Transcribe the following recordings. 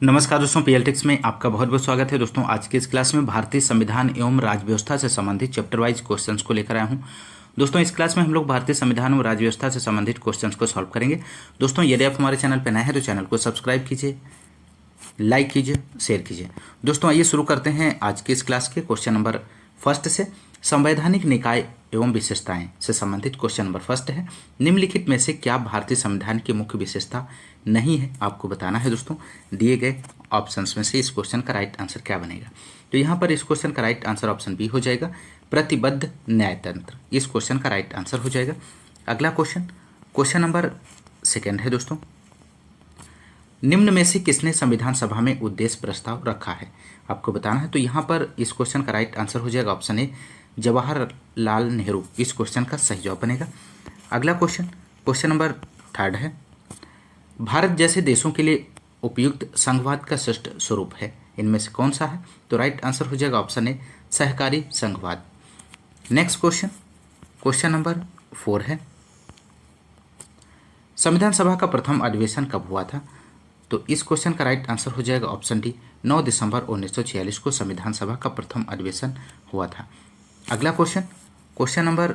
नमस्कार दोस्तों, पीएलटेक्स में आपका बहुत बहुत स्वागत है। दोस्तों आज की इस क्लास में भारतीय संविधान एवं राज्य व्यवस्था से संबंधित चैप्टर वाइज क्वेश्चंस को लेकर आया हूं। दोस्तों इस क्लास में हम लोग भारतीय संविधान एवं राज्य व्यवस्था से संबंधित क्वेश्चंस को सॉल्व करेंगे। दोस्तों यदि आप हमारे चैनल पर नए हैं तो चैनल को सब्सक्राइब कीजिए, लाइक कीजिए, शेयर कीजिए। दोस्तों आइए शुरू करते हैं आज की इस क्लास के क्वेश्चन नंबर फर्स्ट से। संवैधानिक निकाय एवं विशेषताएं से संबंधित क्वेश्चन नंबर फर्स्ट है। निम्नलिखित में से क्या भारतीय संविधान की मुख्य विशेषता नहीं है, आपको बताना है। दोस्तों दिए गए ऑप्शंस में से इस क्वेश्चन का राइट आंसर क्या बनेगा? तो यहाँ पर इस क्वेश्चन का राइट आंसर ऑप्शन बी हो जाएगा, प्रतिबद्ध न्यायतंत्र। इस क्वेश्चन का राइट आंसर हो जाएगा। अगला क्वेश्चन नंबर सेकेंड है। दोस्तों निम्न में से किसने संविधान सभा में उद्देश्य प्रस्ताव रखा है, आपको बताना है। तो यहाँ पर इस क्वेश्चन का राइट आंसर हो जाएगा ऑप्शन ए, जवाहरलाल नेहरू। इस क्वेश्चन का सही जवाब बनेगा। अगला क्वेश्चन नंबर थर्ड है। भारत जैसे देशों के लिए उपयुक्त संघवाद का श्रेष्ठ स्वरूप है, इनमें से कौन सा है? तो राइट आंसर हो जाएगा ऑप्शन ए, सहकारी संघवाद। नेक्स्ट क्वेश्चन नंबर 4 है। संविधान सभा का प्रथम अधिवेशन कब हुआ था? तो इस क्वेश्चन का राइट आंसर हो जाएगा ऑप्शन डी, 9 दिसंबर 1946 को संविधान सभा का प्रथम अधिवेशन हुआ था। अगला क्वेश्चन नंबर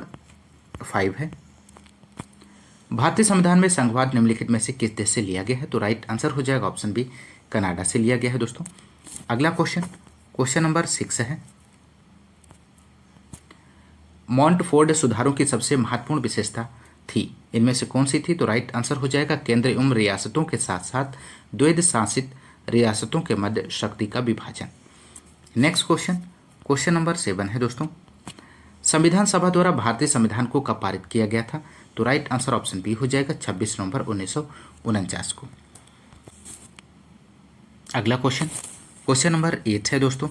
5 है। भारतीय संविधान में संघवाद निम्नलिखित में से किस देश से लिया गया है? तो राइट आंसर हो जाएगा ऑप्शन बी, कनाडा से लिया गया है। दोस्तों अगला क्वेश्चन नंबर 6 है। मॉन्टफोर्ड सुधारों की सबसे महत्वपूर्ण विशेषता थी, इनमें से कौन सी थी? तो राइट आंसर हो जाएगा केंद्र एवं रियासतों के साथ साथ द्वैध शासित रियासतों के मध्य शक्ति का विभाजन। नेक्स्ट क्वेश्चन नंबर 7 है। दोस्तों संविधान सभा द्वारा भारतीय संविधान को कब पारित किया गया था? तो राइट आंसर ऑप्शन बी हो जाएगा 26 नवंबर 1949 को। अगला क्वेश्चन नंबर 8 है। दोस्तों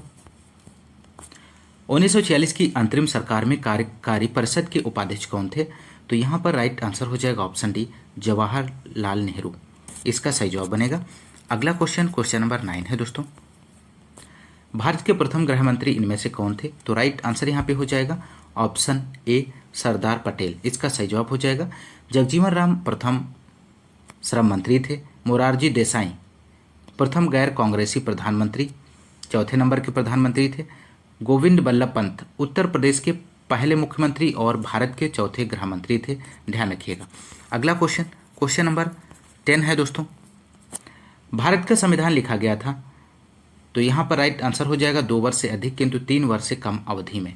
1946 की अंतरिम सरकार में कार्य परिषद के उपाध्यक्ष कौन थे? तो यहाँ पर राइट आंसर हो जाएगा ऑप्शन डी, जवाहरलाल नेहरू। इसका सही जवाब बनेगा। अगला क्वेश्चन नंबर 9 है। दोस्तों भारत के प्रथम गृह मंत्री इनमें से कौन थे? तो राइट आंसर यहाँ पे हो जाएगा ऑप्शन ए, सरदार पटेल। इसका सही जवाब हो जाएगा। जगजीवन राम प्रथम श्रम मंत्री थे। मोरारजी देसाई प्रथम गैर कांग्रेसी प्रधानमंत्री, चौथे नंबर के प्रधानमंत्री थे। गोविंद बल्लभ पंत उत्तर प्रदेश के पहले मुख्यमंत्री और भारत के चौथे गृह मंत्री थे, ध्यान रखिएगा। अगला क्वेश्चन नंबर 10 है। दोस्तों भारत का संविधान लिखा गया था, तो यहाँ पर राइट आंसर हो जाएगा 2 वर्ष से अधिक किंतु 3 वर्ष से कम अवधि में।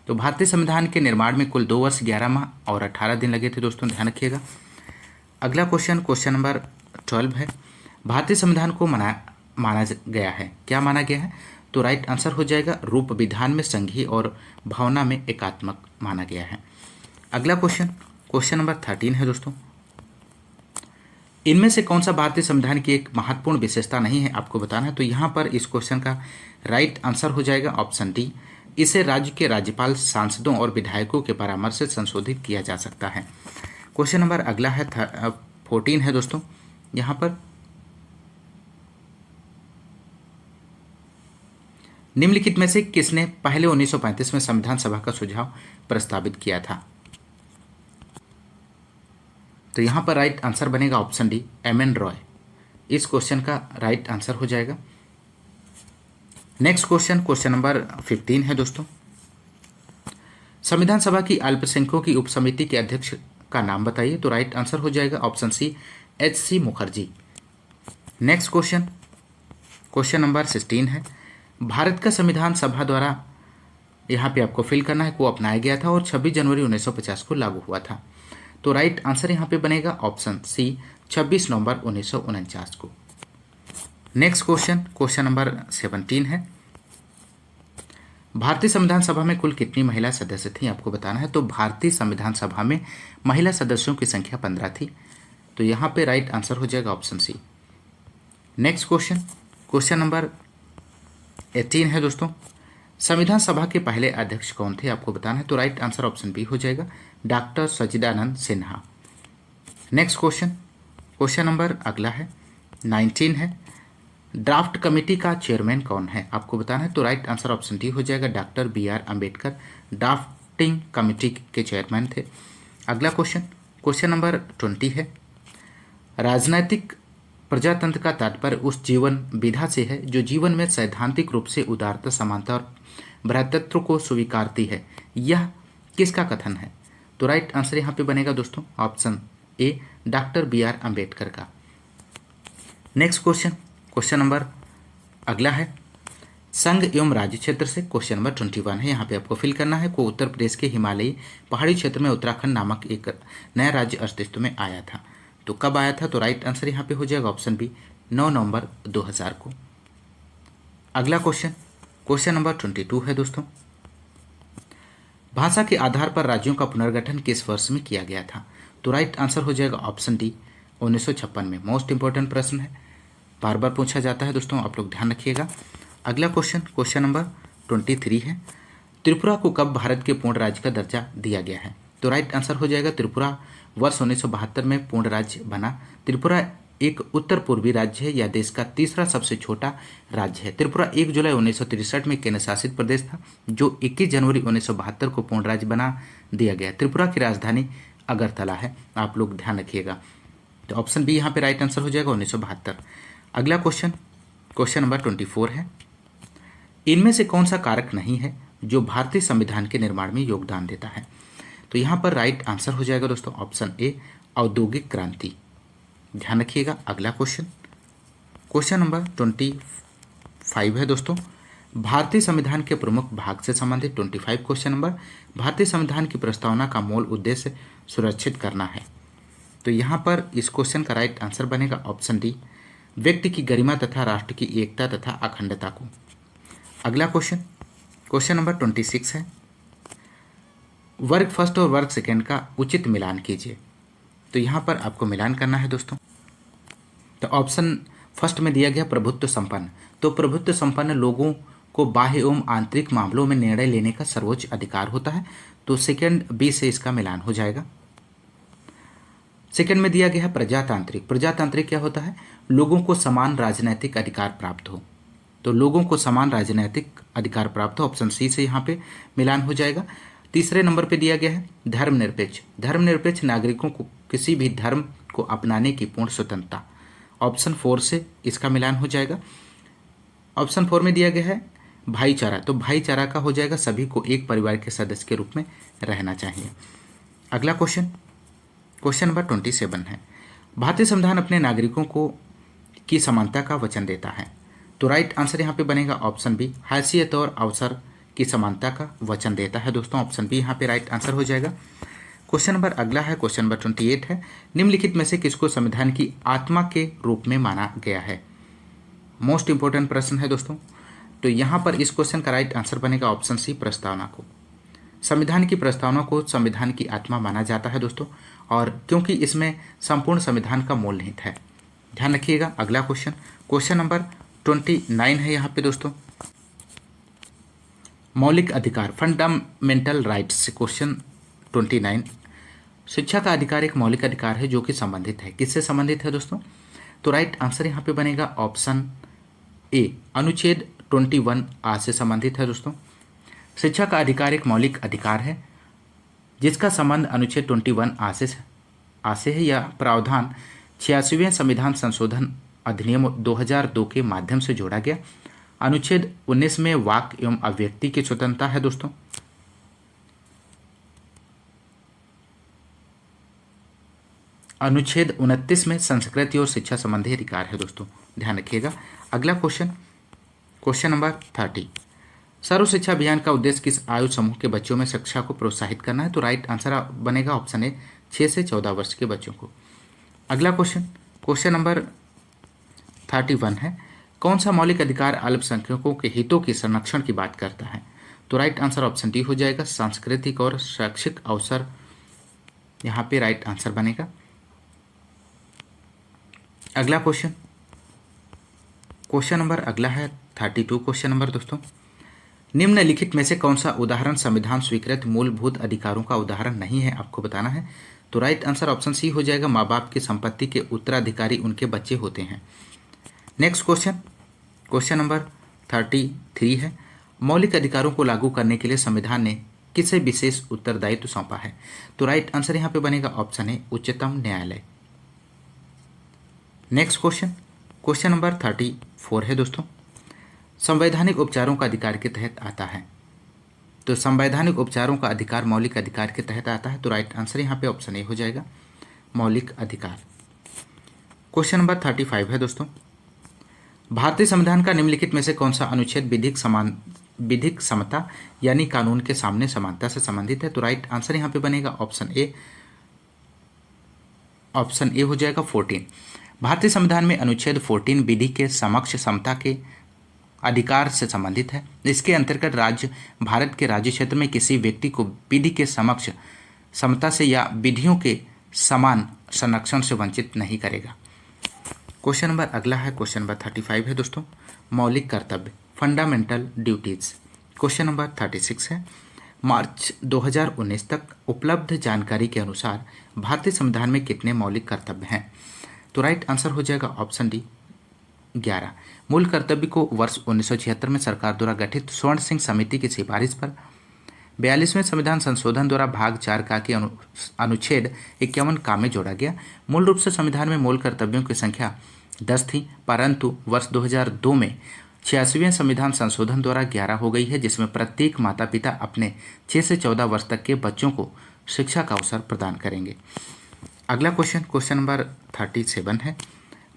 तो भारतीय संविधान के निर्माण में कुल 2 वर्ष 11 माह और 18 दिन लगे थे। दोस्तों ध्यान रखिएगा। अगला क्वेश्चन नंबर 12 है। भारतीय संविधान को माना गया है, क्या माना गया है? तो राइट आंसर हो जाएगा रूप विधान में संघीय और भावना में एकात्मक माना गया है। अगला क्वेश्चन नंबर 13 है। दोस्तों इनमें से कौन सा भारतीय संविधान की एक महत्वपूर्ण विशेषता नहीं है, आपको बताना है। तो यहाँ पर इस क्वेश्चन का राइट आंसर हो जाएगा ऑप्शन डी, इसे राज्य के राज्यपाल, सांसदों और विधायकों के परामर्श से संशोधित किया जा सकता है। क्वेश्चन नंबर अगला है 14 है। दोस्तों यहाँ पर निम्नलिखित में से किसने पहले 1935 में संविधान सभा का सुझाव प्रस्तावित किया था? तो यहाँ पर राइट आंसर बनेगा ऑप्शन डी, एम.एन. रॉय। इस क्वेश्चन का राइट आंसर हो जाएगा। नेक्स्ट क्वेश्चन नंबर 15 है। दोस्तों संविधान सभा की अल्पसंख्यकों की उपसमिति के अध्यक्ष का नाम बताइए। तो राइट आंसर हो जाएगा option C, H.C. Mukherjee. Next question number 16 है। भारत का संविधान सभा द्वारा, यहाँ पे आपको फिल करना है, को अपनाया गया था और 26 जनवरी 1950 को लागू हुआ था। तो राइट आंसर यहाँ पे बनेगा ऑप्शन सी, 26 नवंबर 1949 को। नेक्स्ट क्वेश्चन नंबर 17 है। भारतीय संविधान सभा में कुल कितनी महिला सदस्य थी, आपको बताना है। तो भारतीय संविधान सभा में महिला सदस्यों की संख्या 15 थी। तो यहाँ पे राइट आंसर हो जाएगा option C. Next question number 18 है। दोस्तों संविधान सभा के पहले अध्यक्ष कौन थे, आपको बताना है। तो राइट आंसर ऑप्शन बी हो जाएगा, डॉक्टर सच्चिदानंद सिन्हा। नेक्स्ट क्वेश्चन नंबर अगला है 19 है। ड्राफ्ट कमेटी का चेयरमैन कौन है, आपको बताना है। तो राइट आंसर ऑप्शन डी हो जाएगा, doctor B.R. Ambedkar drafting committee के चेयरमैन थे। अगला क्वेश्चन नंबर 20 है। राजनीतिक प्रजातंत्र का तात्पर्य उस जीवन विधा से है जो जीवन में सैद्धांतिक रूप से उदारता, समानता और भ्रातृत्व को स्वीकारती है। यह किसका कथन है? तो राइट आंसर यहाँ पे बनेगा दोस्तों option A, doctor B R Ambedkar का। नेक्स्ट क्वेश्चन नंबर अगला है संघ एवं राज्य क्षेत्र से। क्वेश्चन नंबर 21 है, यहाँ पे आपको फिल करना है को उत्तर प्रदेश के हिमालयी पहाड़ी क्षेत्र में उत्तराखंड नामक एक नया राज्य अस्तित्व में आया था। तो कब आया था? तो राइट आंसर यहाँ पे हो जाएगा ऑप्शन बी, 9 नवंबर 2000 को। अगला क्वेश्चन नंबर 22 है दोस्तों, भाषा के आधार पर राज्यों का पुनर्गठन किस वर्ष में किया गया था? तो राइट आंसर हो जाएगा ऑप्शन डी, 1956 में। मोस्ट इंपॉर्टेंट प्रश्न है, बार बार पूछा जाता है दोस्तों, आप लोग ध्यान रखिएगा। अगला क्वेश्चन नंबर 23 है, त्रिपुरा को कब भारत के पूर्ण राज्य का दर्जा दिया गया है? तो राइट आंसर हो जाएगा त्रिपुरा वर्ष 1972 में पूर्ण राज्य बना। त्रिपुरा एक उत्तर पूर्वी राज्य है, यह देश का तीसरा सबसे छोटा राज्य है। त्रिपुरा 1 जुलाई 1963 में केंद्र शासित प्रदेश था, जो 21 जनवरी 1972 को पूर्ण राज्य बना दिया गया। त्रिपुरा की राजधानी अगरतला है, आप लोग ध्यान रखिएगा। तो ऑप्शन बी यहाँ पे राइट आंसर हो जाएगा 1972। अगला क्वेश्चन नंबर 24 है, इनमें से कौन सा कारक नहीं है जो भारतीय संविधान के निर्माण में योगदान देता है? तो यहाँ पर राइट आंसर हो जाएगा दोस्तों ऑप्शन ए, औद्योगिक क्रांति। ध्यान रखिएगा। अगला क्वेश्चन नंबर 25 है दोस्तों, भारतीय संविधान के प्रमुख भाग से संबंधित। 25 क्वेश्चन नंबर, भारतीय संविधान की प्रस्तावना का मूल उद्देश्य सुरक्षित करना है। तो यहाँ पर इस क्वेश्चन का राइट आंसर बनेगा ऑप्शन डी, व्यक्ति की गरिमा तथा राष्ट्र की एकता तथा अखंडता को। अगला क्वेश्चन नंबर 26 है, वर्ग फर्स्ट और वर्ग सेकेंड का उचित मिलान कीजिए। तो यहाँ पर आपको मिलान करना है दोस्तों। तो ऑप्शन फर्स्ट में दिया गया प्रभुत्व संपन्न, तो प्रभुत्व संपन्न लोगों को बाह्य एवं आंतरिक मामलों में निर्णय लेने का सर्वोच्च अधिकार होता है। तो सेकेंड बी से इसका मिलान हो जाएगा। सेकेंड में दिया गया है प्रजातांत्रिक। प्रजातांत्रिक क्या होता है? लोगों को समान राजनैतिक अधिकार प्राप्त हो। तो लोगों को समान राजनैतिक अधिकार प्राप्त हो, ऑप्शन सी से यहाँ पे मिलान हो जाएगा। तीसरे नंबर पे दिया गया है धर्मनिरपेक्ष। धर्मनिरपेक्ष नागरिकों को किसी भी धर्म को अपनाने की पूर्ण स्वतंत्रता, ऑप्शन 4 से इसका मिलान हो जाएगा। ऑप्शन 4 में दिया गया है भाईचारा। तो भाईचारा का हो जाएगा सभी को एक परिवार के सदस्य के रूप में रहना चाहिए। अगला क्वेश्चन नंबर 27 है, भारतीय संविधान अपने नागरिकों को की समानता का वचन देता है। तो राइट आंसर यहाँ पे बनेगा ऑप्शन बी, हैसियत और अवसर की समानता का वचन देता है दोस्तों। ऑप्शन बी यहाँ पे राइट आंसर हो जाएगा। क्वेश्चन नंबर अगला है, क्वेश्चन नंबर 28 है, निम्नलिखित में से किसको संविधान की आत्मा के रूप में माना गया है? मोस्ट इंपॉर्टेंट प्रश्न है दोस्तों। तो यहाँ पर इस क्वेश्चन का राइट आंसर बनेगा ऑप्शन सी, प्रस्तावना को। संविधान की प्रस्तावना को संविधान की आत्मा माना जाता है दोस्तों, और क्योंकि इसमें संपूर्ण संविधान का मूल निहित है। ध्यान रखिएगा। अगला क्वेश्चन नंबर 29 है यहाँ पे दोस्तों, मौलिक अधिकार, फंडामेंटल राइट्स। क्वेश्चन 29, शिक्षा का अधिकार एक मौलिक अधिकार है जो कि संबंधित है। किससे संबंधित है दोस्तों? तो राइट आंसर यहाँ पे बनेगा ऑप्शन ए, अनुच्छेद 21 आ से संबंधित है दोस्तों। शिक्षा का अधिकार एक मौलिक अधिकार है जिसका संबंध अनुच्छेद 21 आ से है। यह प्रावधान 86वें संविधान संशोधन अधिनियम 2002 के माध्यम से जोड़ा गया। अनुच्छेद 19 में वाक एवं अभिव्यक्ति की स्वतंत्रता है दोस्तों। अनुच्छेद 29 में संस्कृति और शिक्षा संबंधी अधिकार है दोस्तों, ध्यान रखिएगा। अगला क्वेश्चन नंबर 30, सर्व शिक्षा अभियान का उद्देश्य किस आयु समूह के बच्चों में शिक्षा को प्रोत्साहित करना है? तो राइट आंसर बनेगा ऑप्शन ए, 6 से 14 वर्ष के बच्चों को। अगला क्वेश्चन नंबर 31 है, कौन सा मौलिक अधिकार अल्पसंख्यकों के हितों के संरक्षण की बात करता है? तो राइट आंसर ऑप्शन डी हो जाएगा, सांस्कृतिक और शैक्षिक अवसर यहाँ पे राइट आंसर बनेगा। अगला क्वेश्चन नंबर अगला है 32 क्वेश्चन नंबर दोस्तों, निम्नलिखित में से कौन सा उदाहरण संविधान स्वीकृत मूलभूत अधिकारों का उदाहरण नहीं है? आपको बताना है। तो राइट आंसर ऑप्शन सी हो जाएगा, माँ बाप की संपत्ति के उत्तराधिकारी उनके बच्चे होते हैं। नेक्स्ट क्वेश्चन नंबर 33 है, मौलिक अधिकारों को लागू करने के लिए संविधान ने किसे विशेष उत्तरदायित्व सौंपा है? तो राइट आंसर यहाँ पे बनेगा ऑप्शन ए, उच्चतम न्यायालय। नेक्स्ट क्वेश्चन नंबर 34 है दोस्तों, संवैधानिक उपचारों का अधिकार के तहत आता है। तो संवैधानिक उपचारों का अधिकार मौलिक अधिकार के तहत आता है, तो राइट आंसर यहाँ पे ऑप्शन ए हो जाएगा, मौलिक अधिकार। क्वेश्चन नंबर 35 है दोस्तों, भारतीय संविधान का निम्नलिखित में से कौन सा अनुच्छेद विधिक समता यानी कानून के सामने समानता से संबंधित है? तो राइट आंसर यहाँ पे बनेगा ऑप्शन ए हो जाएगा 14। भारतीय संविधान में अनुच्छेद 14 विधि के समक्ष समता के अधिकार से संबंधित है। इसके अंतर्गत राज्य भारत के राज्य क्षेत्र में किसी व्यक्ति को विधि के समक्ष समता से या विधियों के समान संरक्षण से वंचित नहीं करेगा। क्वेश्चन नंबर अगला है, क्वेश्चन नंबर 35 है दोस्तों, मौलिक कर्तव्य फंडामेंटल ड्यूटीज। क्वेश्चन नंबर 36 है, मार्च 2019 तक उपलब्ध जानकारी के अनुसार भारतीय संविधान में कितने मौलिक कर्तव्य हैं? तो राइट आंसर हो जाएगा ऑप्शन डी 11। मूल कर्तव्य को वर्ष 1976 में सरकार द्वारा गठित स्वर्ण सिंह समिति की सिफारिश पर 42वें संविधान संशोधन द्वारा भाग 4 का के अनुच्छेद 51 का में जोड़ा गया। मूल रूप से संविधान में मूल कर्तव्यों की संख्या 10 थी, परंतु वर्ष 2002 में 86वें संविधान संशोधन द्वारा 11 हो गई है, जिसमें प्रत्येक माता पिता अपने 6 से 14 वर्ष तक के बच्चों को शिक्षा का अवसर प्रदान करेंगे। अगला क्वेश्चन नंबर 37 है,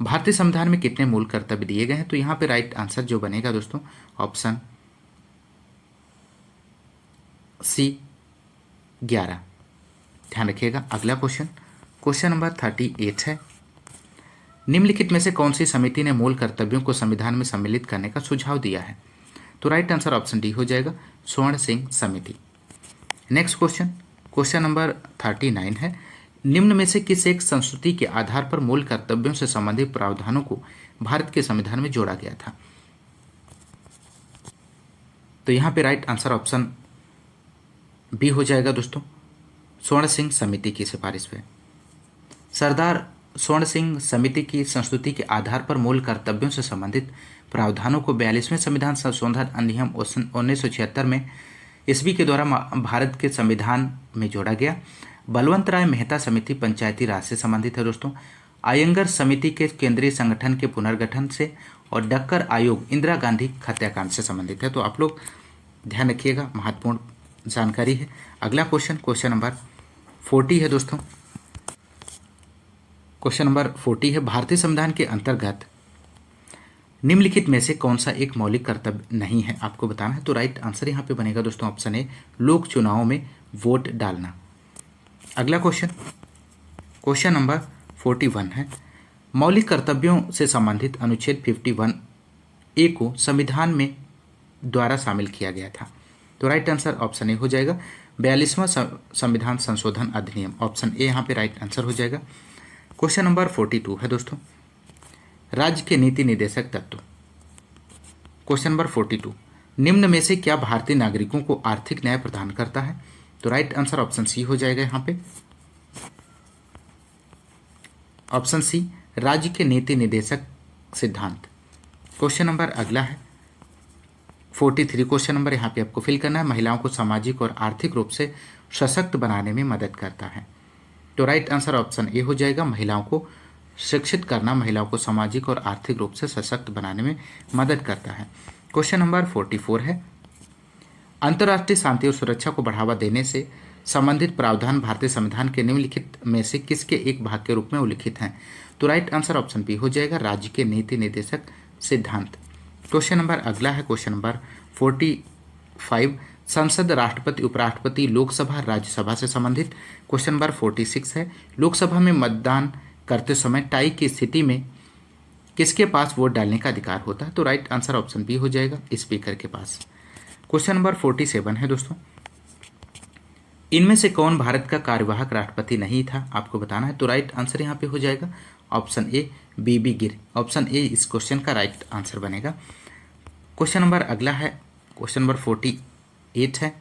भारतीय संविधान में कितने मूल कर्तव्य दिए गए हैं? तो यहाँ पे राइट आंसर जो बनेगा दोस्तों ऑप्शन सी 11, ध्यान रखिएगा। अगला क्वेश्चन नंबर 38 है, निम्नलिखित में से कौन सी समिति ने मूल कर्तव्यों को संविधान में सम्मिलित करने का सुझाव दिया है? तो राइट आंसर ऑप्शन डी हो जाएगा, स्वर्ण सिंह समिति। नेक्स्ट क्वेश्चन नंबर 39 है, निम्न में से किस एक संस्कृति के आधार पर मूल कर्तव्यों से संबंधित प्रावधानों को भारत के संविधान में जोड़ा गया था? तो यहाँ पे राइट आंसर ऑप्शन बी हो जाएगा दोस्तों, स्वर्ण सिंह समिति की सिफारिश पे। सरदार स्वर्ण सिंह समिति की संस्तुति के आधार पर मूल कर्तव्यों से संबंधित प्रावधानों को 42वें संविधान संशोधन अधिनियम 1976 में ईस्वी के द्वारा भारत के संविधान में जोड़ा गया। बलवंत राय मेहता समिति पंचायती राज से संबंधित है दोस्तों। आयंगर समिति के केंद्रीय संगठन के पुनर्गठन से, और डक्कर आयोग इंदिरा गांधी हत्याकांड से संबंधित है। तो आप लोग ध्यान रखिएगा, महत्वपूर्ण जानकारी है। अगला क्वेश्चन नंबर 40 है दोस्तों। क्वेश्चन नंबर 40 है, भारतीय संविधान के अंतर्गत निम्नलिखित में से कौन सा एक मौलिक कर्तव्य नहीं है, आपको बताना है। तो राइट आंसर यहाँ पे बनेगा दोस्तों ऑप्शन ए, लोक चुनावों में वोट डालना। अगला क्वेश्चन नंबर 41 है, मौलिक कर्तव्यों से संबंधित अनुच्छेद 51 ए को संविधान में द्वारा शामिल किया गया था। तो राइट आंसर ऑप्शन ए हो जाएगा, 42वां संविधान संशोधन अधिनियम, ऑप्शन ए यहाँ पे राइट आंसर हो जाएगा। क्वेश्चन नंबर 42 है दोस्तों, राज्य के नीति निर्देशक तत्व। क्वेश्चन नंबर 42, निम्न में से क्या भारतीय नागरिकों को आर्थिक न्याय प्रदान करता है? तो राइट आंसर ऑप्शन सी हो जाएगा यहाँ पे, ऑप्शन सी, राज्य के नीति निर्देशक सिद्धांत। क्वेश्चन नंबर अगला है 43, क्वेश्चन नंबर यहाँ पे आपको फिल करना है, महिलाओं को सामाजिक और आर्थिक रूप से सशक्त बनाने में मदद करता है। तो राइट आंसर ऑप्शन ए हो जाएगा, महिलाओं को शिक्षित करना महिलाओं को सामाजिक और आर्थिक रूप से सशक्त बनाने में मदद करता है। क्वेश्चन नंबर 44 है, अंतर्राष्ट्रीय शांति और सुरक्षा को बढ़ावा देने से संबंधित प्रावधान भारतीय संविधान के निम्नलिखित में से किसके एक भाग के रूप में उल्लिखित हैं? तो राइट आंसर ऑप्शन बी हो जाएगा, राज्य के नीति निर्देशक सिद्धांत। क्वेश्चन नंबर अगला है, क्वेश्चन नंबर 45, संसद, राष्ट्रपति, उपराष्ट्रपति, लोकसभा, राज्यसभा से संबंधित। क्वेश्चन नंबर 46 है, लोकसभा में मतदान करते समय टाई की स्थिति में किसके पास वोट डालने का अधिकार होता है? तो राइट आंसर ऑप्शन बी हो जाएगा, स्पीकर के पास। क्वेश्चन नंबर 47 है दोस्तों, इनमें से कौन भारत का कार्यवाहक राष्ट्रपति नहीं था, आपको बताना है। तो राइट आंसर यहाँ पे हो जाएगा ऑप्शन ए, बीबी गिर, ऑप्शन ए इस क्वेश्चन का राइट आंसर बनेगा। क्वेश्चन नंबर अगला है, क्वेश्चन नंबर 48 है,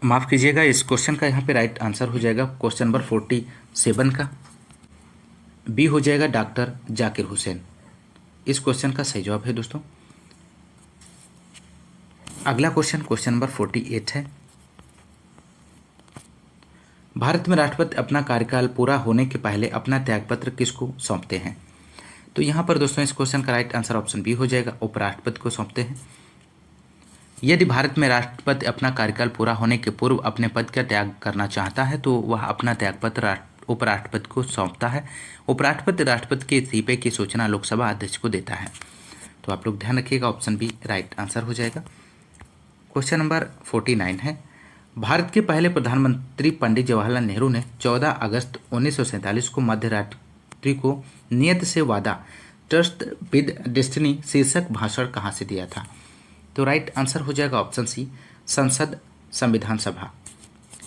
माफ कीजिएगा, इस क्वेश्चन का यहाँ पे राइट आंसर हो जाएगा क्वेश्चन नंबर 47 का बी हो जाएगा, डॉक्टर जाकिर हुसैन। इस क्वेश्चन का सही जवाब है दोस्तों। अगला क्वेश्चन नंबर 48 है, भारत में राष्ट्रपति अपना कार्यकाल पूरा होने के पहले अपना त्यागपत्र किसको सौंपते हैं? तो यहाँ पर दोस्तों इस क्वेश्चन का राइट आंसर ऑप्शन बी हो जाएगा, उपराष्ट्रपति को सौंपते हैं। यदि भारत में राष्ट्रपति अपना कार्यकाल पूरा होने के पूर्व अपने पद का त्याग करना चाहता है तो वह अपना त्यागपत्र उपराष्ट्रपति को सौंपता है। उपराष्ट्रपति राष्ट्रपति के इस्तीफे की सूचना लोकसभा अध्यक्ष को देता है। तो आप लोग ध्यान रखिएगा, ऑप्शन बी राइट आंसर हो जाएगा। क्वेश्चन नंबर 49 है, भारत के पहले प्रधानमंत्री पंडित जवाहरलाल नेहरू ने 14 अगस्त 1947 को मध्य रात्रि को नियत से वादा ट्रस्ट विद डेस्टिनी शीर्षक भाषण कहाँ से दिया था? तो राइट आंसर हो जाएगा ऑप्शन सी, संसद संविधान सभा।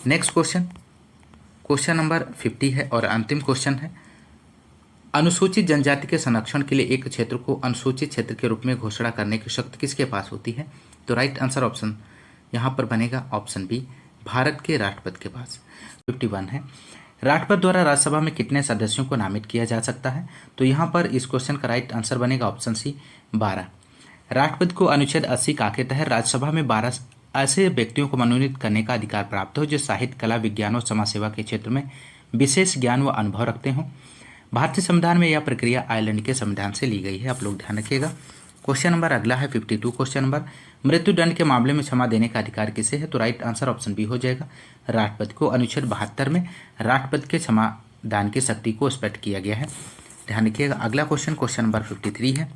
नेक्स्ट क्वेश्चन नंबर 50 है और अंतिम क्वेश्चन है, अनुसूचित जनजाति के संरक्षण के लिए एक क्षेत्र को अनुसूचित क्षेत्र के रूप में घोषणा करने की शक्ति किसके पास होती है? तो राइट आंसर ऑप्शन यहाँ पर बनेगा ऑप्शन बी, भारत के राष्ट्रपति के पास। 51 है, राष्ट्रपति द्वारा राज्यसभा में कितने सदस्यों को नामित किया जा सकता है? तो यहाँ पर इस क्वेश्चन का राइट आंसर बनेगा ऑप्शन सी, 12। राष्ट्रपति को अनुच्छेद 80 का के तहत राज्यसभा में 12 ऐसे व्यक्तियों को मनोनीत करने का अधिकार प्राप्त हो जो साहित्य, कला, विज्ञान और समाज सेवा के क्षेत्र में विशेष ज्ञान व अनुभव रखते हों। भारतीय संविधान में यह प्रक्रिया आयरलैंड के संविधान से ली गई है, आप लोग ध्यान रखिएगा। क्वेश्चन नंबर अगला है 52 क्वेश्चन नंबर, मृत्युदंड के मामले में क्षमा देने का अधिकार किसे है? तो राइट आंसर ऑप्शन बी हो जाएगा, राष्ट्रपति को। अनुच्छेद 72 में राष्ट्रपति के क्षमा दान की शक्ति को स्पष्ट किया गया है, ध्यान रखिएगा। अगला क्वेश्चन नंबर 53 है,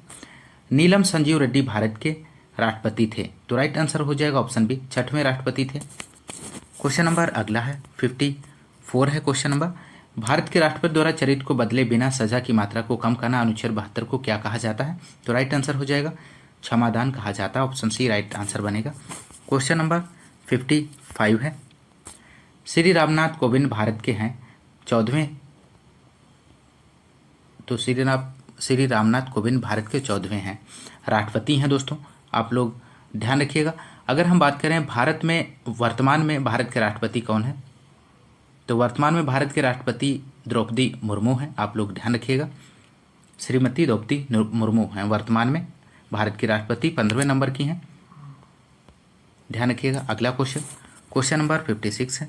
नीलम संजीव रेड्डी भारत के राष्ट्रपति थे? तो राइट आंसर हो जाएगा ऑप्शन बी, 6वें राष्ट्रपति थे। क्वेश्चन नंबर अगला है 54 है क्वेश्चन नंबर, भारत के राष्ट्रपति द्वारा चरित्र को बदले बिना सजा की मात्रा को कम करना अनुच्छेद 72 को क्या कहा जाता है? तो राइट आंसर हो जाएगा क्षमादान कहा जाता है, ऑप्शन सी राइट आंसर बनेगा। क्वेश्चन नंबर 55 है, श्री रामनाथ कोविंद भारत के हैं 14वें, तो श्री रामनाथ कोविंद भारत के 14वें हैं राष्ट्रपति हैं दोस्तों, आप लोग ध्यान रखिएगा। अगर हम बात करें भारत में वर्तमान में भारत के राष्ट्रपति कौन है, तो वर्तमान में भारत के राष्ट्रपति द्रौपदी मुर्मू हैं, आप लोग ध्यान रखिएगा। श्रीमती द्रौपदी मुर्मू हैं वर्तमान में भारत की राष्ट्रपति, 15वें नंबर की हैं, ध्यान रखिएगा। अगला क्वेश्चन नंबर 56 है,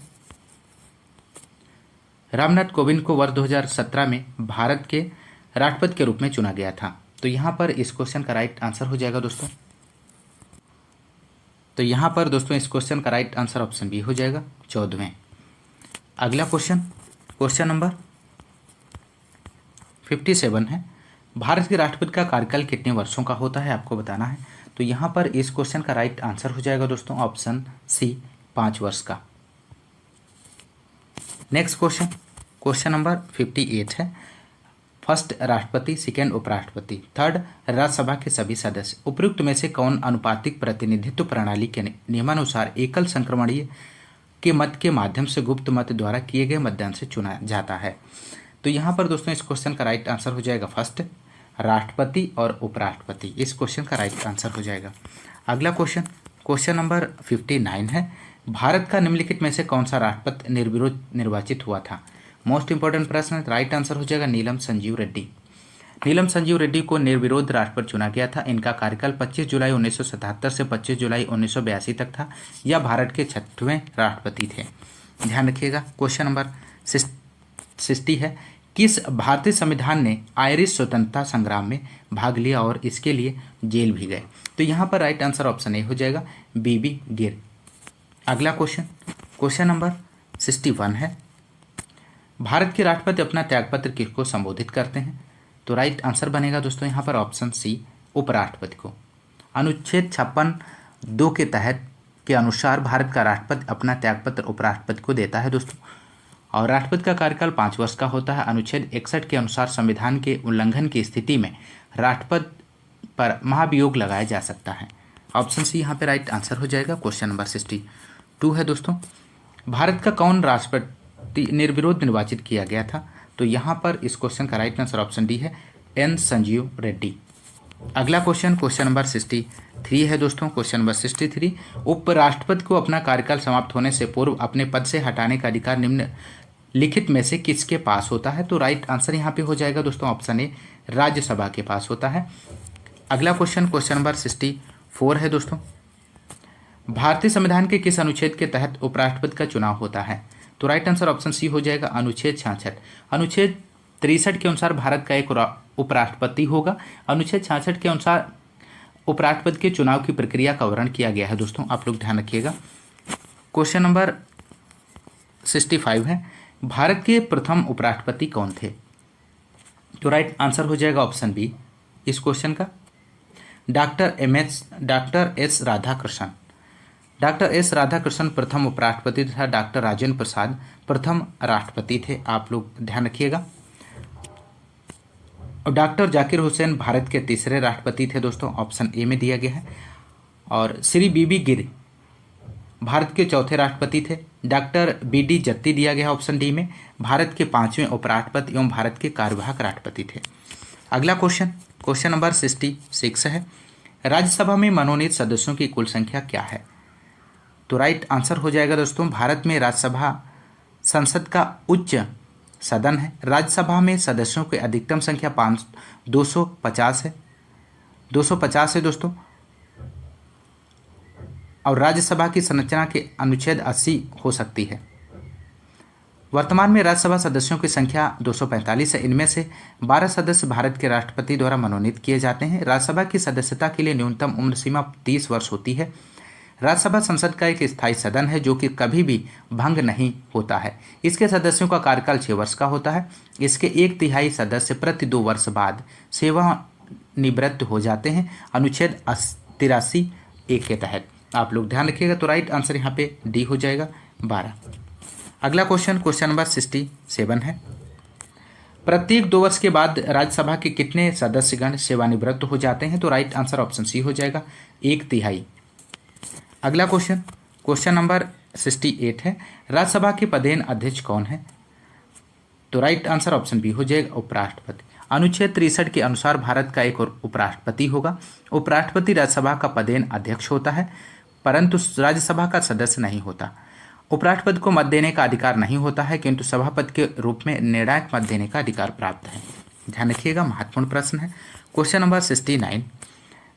रामनाथ कोविंद को वर्ष 2017 में भारत के राष्ट्रपति के रूप में चुना गया था। तो यहाँ पर इस क्वेश्चन का राइट आंसर हो जाएगा दोस्तों, तो यहाँ पर दोस्तों इस क्वेश्चन का राइट आंसर ऑप्शन बी हो जाएगा 14वें। अगला क्वेश्चन नंबर 57 है, भारत के राष्ट्रपति का कार्यकाल कितने वर्षों का होता है आपको बताना है। तो यहाँ पर इस क्वेश्चन का राइट आंसर हो जाएगा दोस्तों ऑप्शन सी, 5 वर्ष का। नेक्स्ट क्वेश्चन नंबर 58 है, फर्स्ट राष्ट्रपति, सेकेंड उपराष्ट्रपति, थर्ड राज्यसभा के सभी सदस्य उपयुक्त में से कौन अनुपातिक प्रतिनिधित्व प्रणाली के नियमानुसार एकल संक्रमणीय के मत के माध्यम से गुप्त मत द्वारा किए गए मतदान से चुना जाता है? तो यहाँ पर दोस्तों इस क्वेश्चन का राइट आंसर हो जाएगा फर्स्ट राष्ट्रपति और उपराष्ट्रपति, इस क्वेश्चन का राइट आंसर हो जाएगा। अगला क्वेश्चन नंबर 59 है, भारत का निम्नलिखित में से कौन सा राष्ट्रपति निर्विरोध निर्वाचित हुआ था? मोस्ट इंपॉर्टेंट प्रश्न, राइट आंसर हो जाएगा नीलम संजीव रेड्डी। नीलम संजीव रेड्डी को निर्विरोध राष्ट्रपति चुना गया था। इनका कार्यकाल 25 जुलाई 1977 से 25 जुलाई 1982 तक था। यह भारत के 6वें राष्ट्रपति थे, ध्यान रखिएगा। क्वेश्चन नंबर 60 है, किस भारतीय संविधान ने आयरिश स्वतंत्रता संग्राम में भाग लिया और इसके लिए जेल भी गए? तो यहाँ पर राइट आंसर ऑप्शन ए हो जाएगा, बीबी गिर। अगला क्वेश्चन नंबर 61 है, भारत के राष्ट्रपति अपना त्यागपत्र किसको संबोधित करते हैं? तो राइट आंसर बनेगा दोस्तों यहाँ पर ऑप्शन सी, उपराष्ट्रपति को। अनुच्छेद 56(2) के तहत के अनुसार भारत का राष्ट्रपति अपना त्यागपत्र उपराष्ट्रपति को देता है दोस्तों, और राष्ट्रपति का कार्यकाल 5 वर्ष का होता है। अनुच्छेद 61 के अनुसार संविधान के उल्लंघन की स्थिति में राष्ट्रपति पर महाभियोग लगाया जा सकता है। ऑप्शन सी यहाँ पे राइट आंसर हो जाएगा। क्वेश्चन नंबर 62 है दोस्तों, भारत का कौन राष्ट्रपति निर्विरोध निर्वाचित किया गया था? तो यहाँ पर इस क्वेश्चन का राइट आंसर ऑप्शन डी है, एन संजीव रेड्डी। अगला क्वेश्चन नंबर 63 है दोस्तों। क्वेश्चन नंबर 63, उपराष्ट्रपति को अपना कार्यकाल समाप्त होने से पूर्व अपने पद से हटाने का अधिकार निम्नलिखित में से किसके पास होता है? तो राइट आंसर यहाँ पे हो जाएगा दोस्तों ऑप्शन ए, राज्यसभा के पास होता है। अगला क्वेश्चन नंबर 64 है दोस्तों, भारतीय संविधान के किस अनुच्छेद के तहत उपराष्ट्रपति का चुनाव होता है? तो राइट आंसर ऑप्शन सी हो जाएगा अनुच्छेद 66। अनुच्छेद 63 के अनुसार भारत का एक उपराष्ट्रपति होगा। अनुच्छेद 66 के अनुसार उपराष्ट्रपति के चुनाव की प्रक्रिया का वर्णन किया गया है दोस्तों, आप लोग ध्यान रखिएगा। क्वेश्चन नंबर 65 है, भारत के प्रथम उपराष्ट्रपति कौन थे? तो राइट आंसर हो जाएगा ऑप्शन बी इस क्वेश्चन का, doctor S Radhakrishnan. Doctor S Radhakrishnan प्रथम उपराष्ट्रपति तथा डॉक्टर राजेंद्र प्रसाद प्रथम राष्ट्रपति थे, आप लोग ध्यान रखिएगा। और डॉक्टर जाकिर हुसैन भारत के तीसरे राष्ट्रपति थे दोस्तों, ऑप्शन ए में दिया गया है। और श्री बीबी गिर भारत के चौथे राष्ट्रपति थे। Doctor BD. जत्ती दिया गया ऑप्शन डी में, भारत के 5वें उपराष्ट्रपति एवं भारत के कार्यवाहक राष्ट्रपति थे। अगला क्वेश्चन नंबर 66 है, राज्यसभा में मनोनीत सदस्यों की कुल संख्या क्या है? तो राइट आंसर हो जाएगा दोस्तों, भारत में राज्यसभा संसद का उच्च सदन है। राज्यसभा में सदस्यों की अधिकतम संख्या 250 है, 250 है दोस्तों। और राज्यसभा की संरचना के अनुच्छेद 80 हो सकती है। वर्तमान में राज्यसभा सदस्यों की संख्या 245 है। इनमें से 12 सदस्य भारत के राष्ट्रपति द्वारा मनोनीत किए जाते हैं। राज्यसभा की सदस्यता के लिए न्यूनतम उम्र सीमा 30 वर्ष होती है। राज्यसभा संसद का एक स्थायी सदन है जो कि कभी भी भंग नहीं होता है। इसके सदस्यों का कार्यकाल 6 वर्ष का होता है। इसके 1/3 सदस्य प्रति 2 वर्ष बाद सेवानिवृत्त हो जाते हैं, अनुच्छेद 83 ए के तहत, आप लोग ध्यान रखिएगा। तो राइट आंसर यहाँ पे डी हो जाएगा 12। अगला क्वेश्चन नंबर 67 है, प्रत्येक 2 वर्ष के बाद राज्यसभा के कितने सदस्यगण सेवानिवृत्त हो जाते हैं? तो राइट आंसर ऑप्शन सी हो जाएगा 1/3। अगला क्वेश्चन नंबर 68 है, राज्यसभा के पदेन अध्यक्ष कौन है? तो राइट आंसर ऑप्शन बी हो जाएगा उपराष्ट्रपति। अनुच्छेद 63 के अनुसार भारत का एक और उपराष्ट्रपति होगा। उपराष्ट्रपति राज्यसभा का पदेन अध्यक्ष होता है, परंतु राज्यसभा का सदस्य नहीं होता। उपराष्ट्रपति को मत देने का अधिकार नहीं होता है, किंतु सभापति के रूप में निर्णायक मत देने का अधिकार प्राप्त है। ध्यान रखिएगा, महत्वपूर्ण प्रश्न है। क्वेश्चन नंबर 69,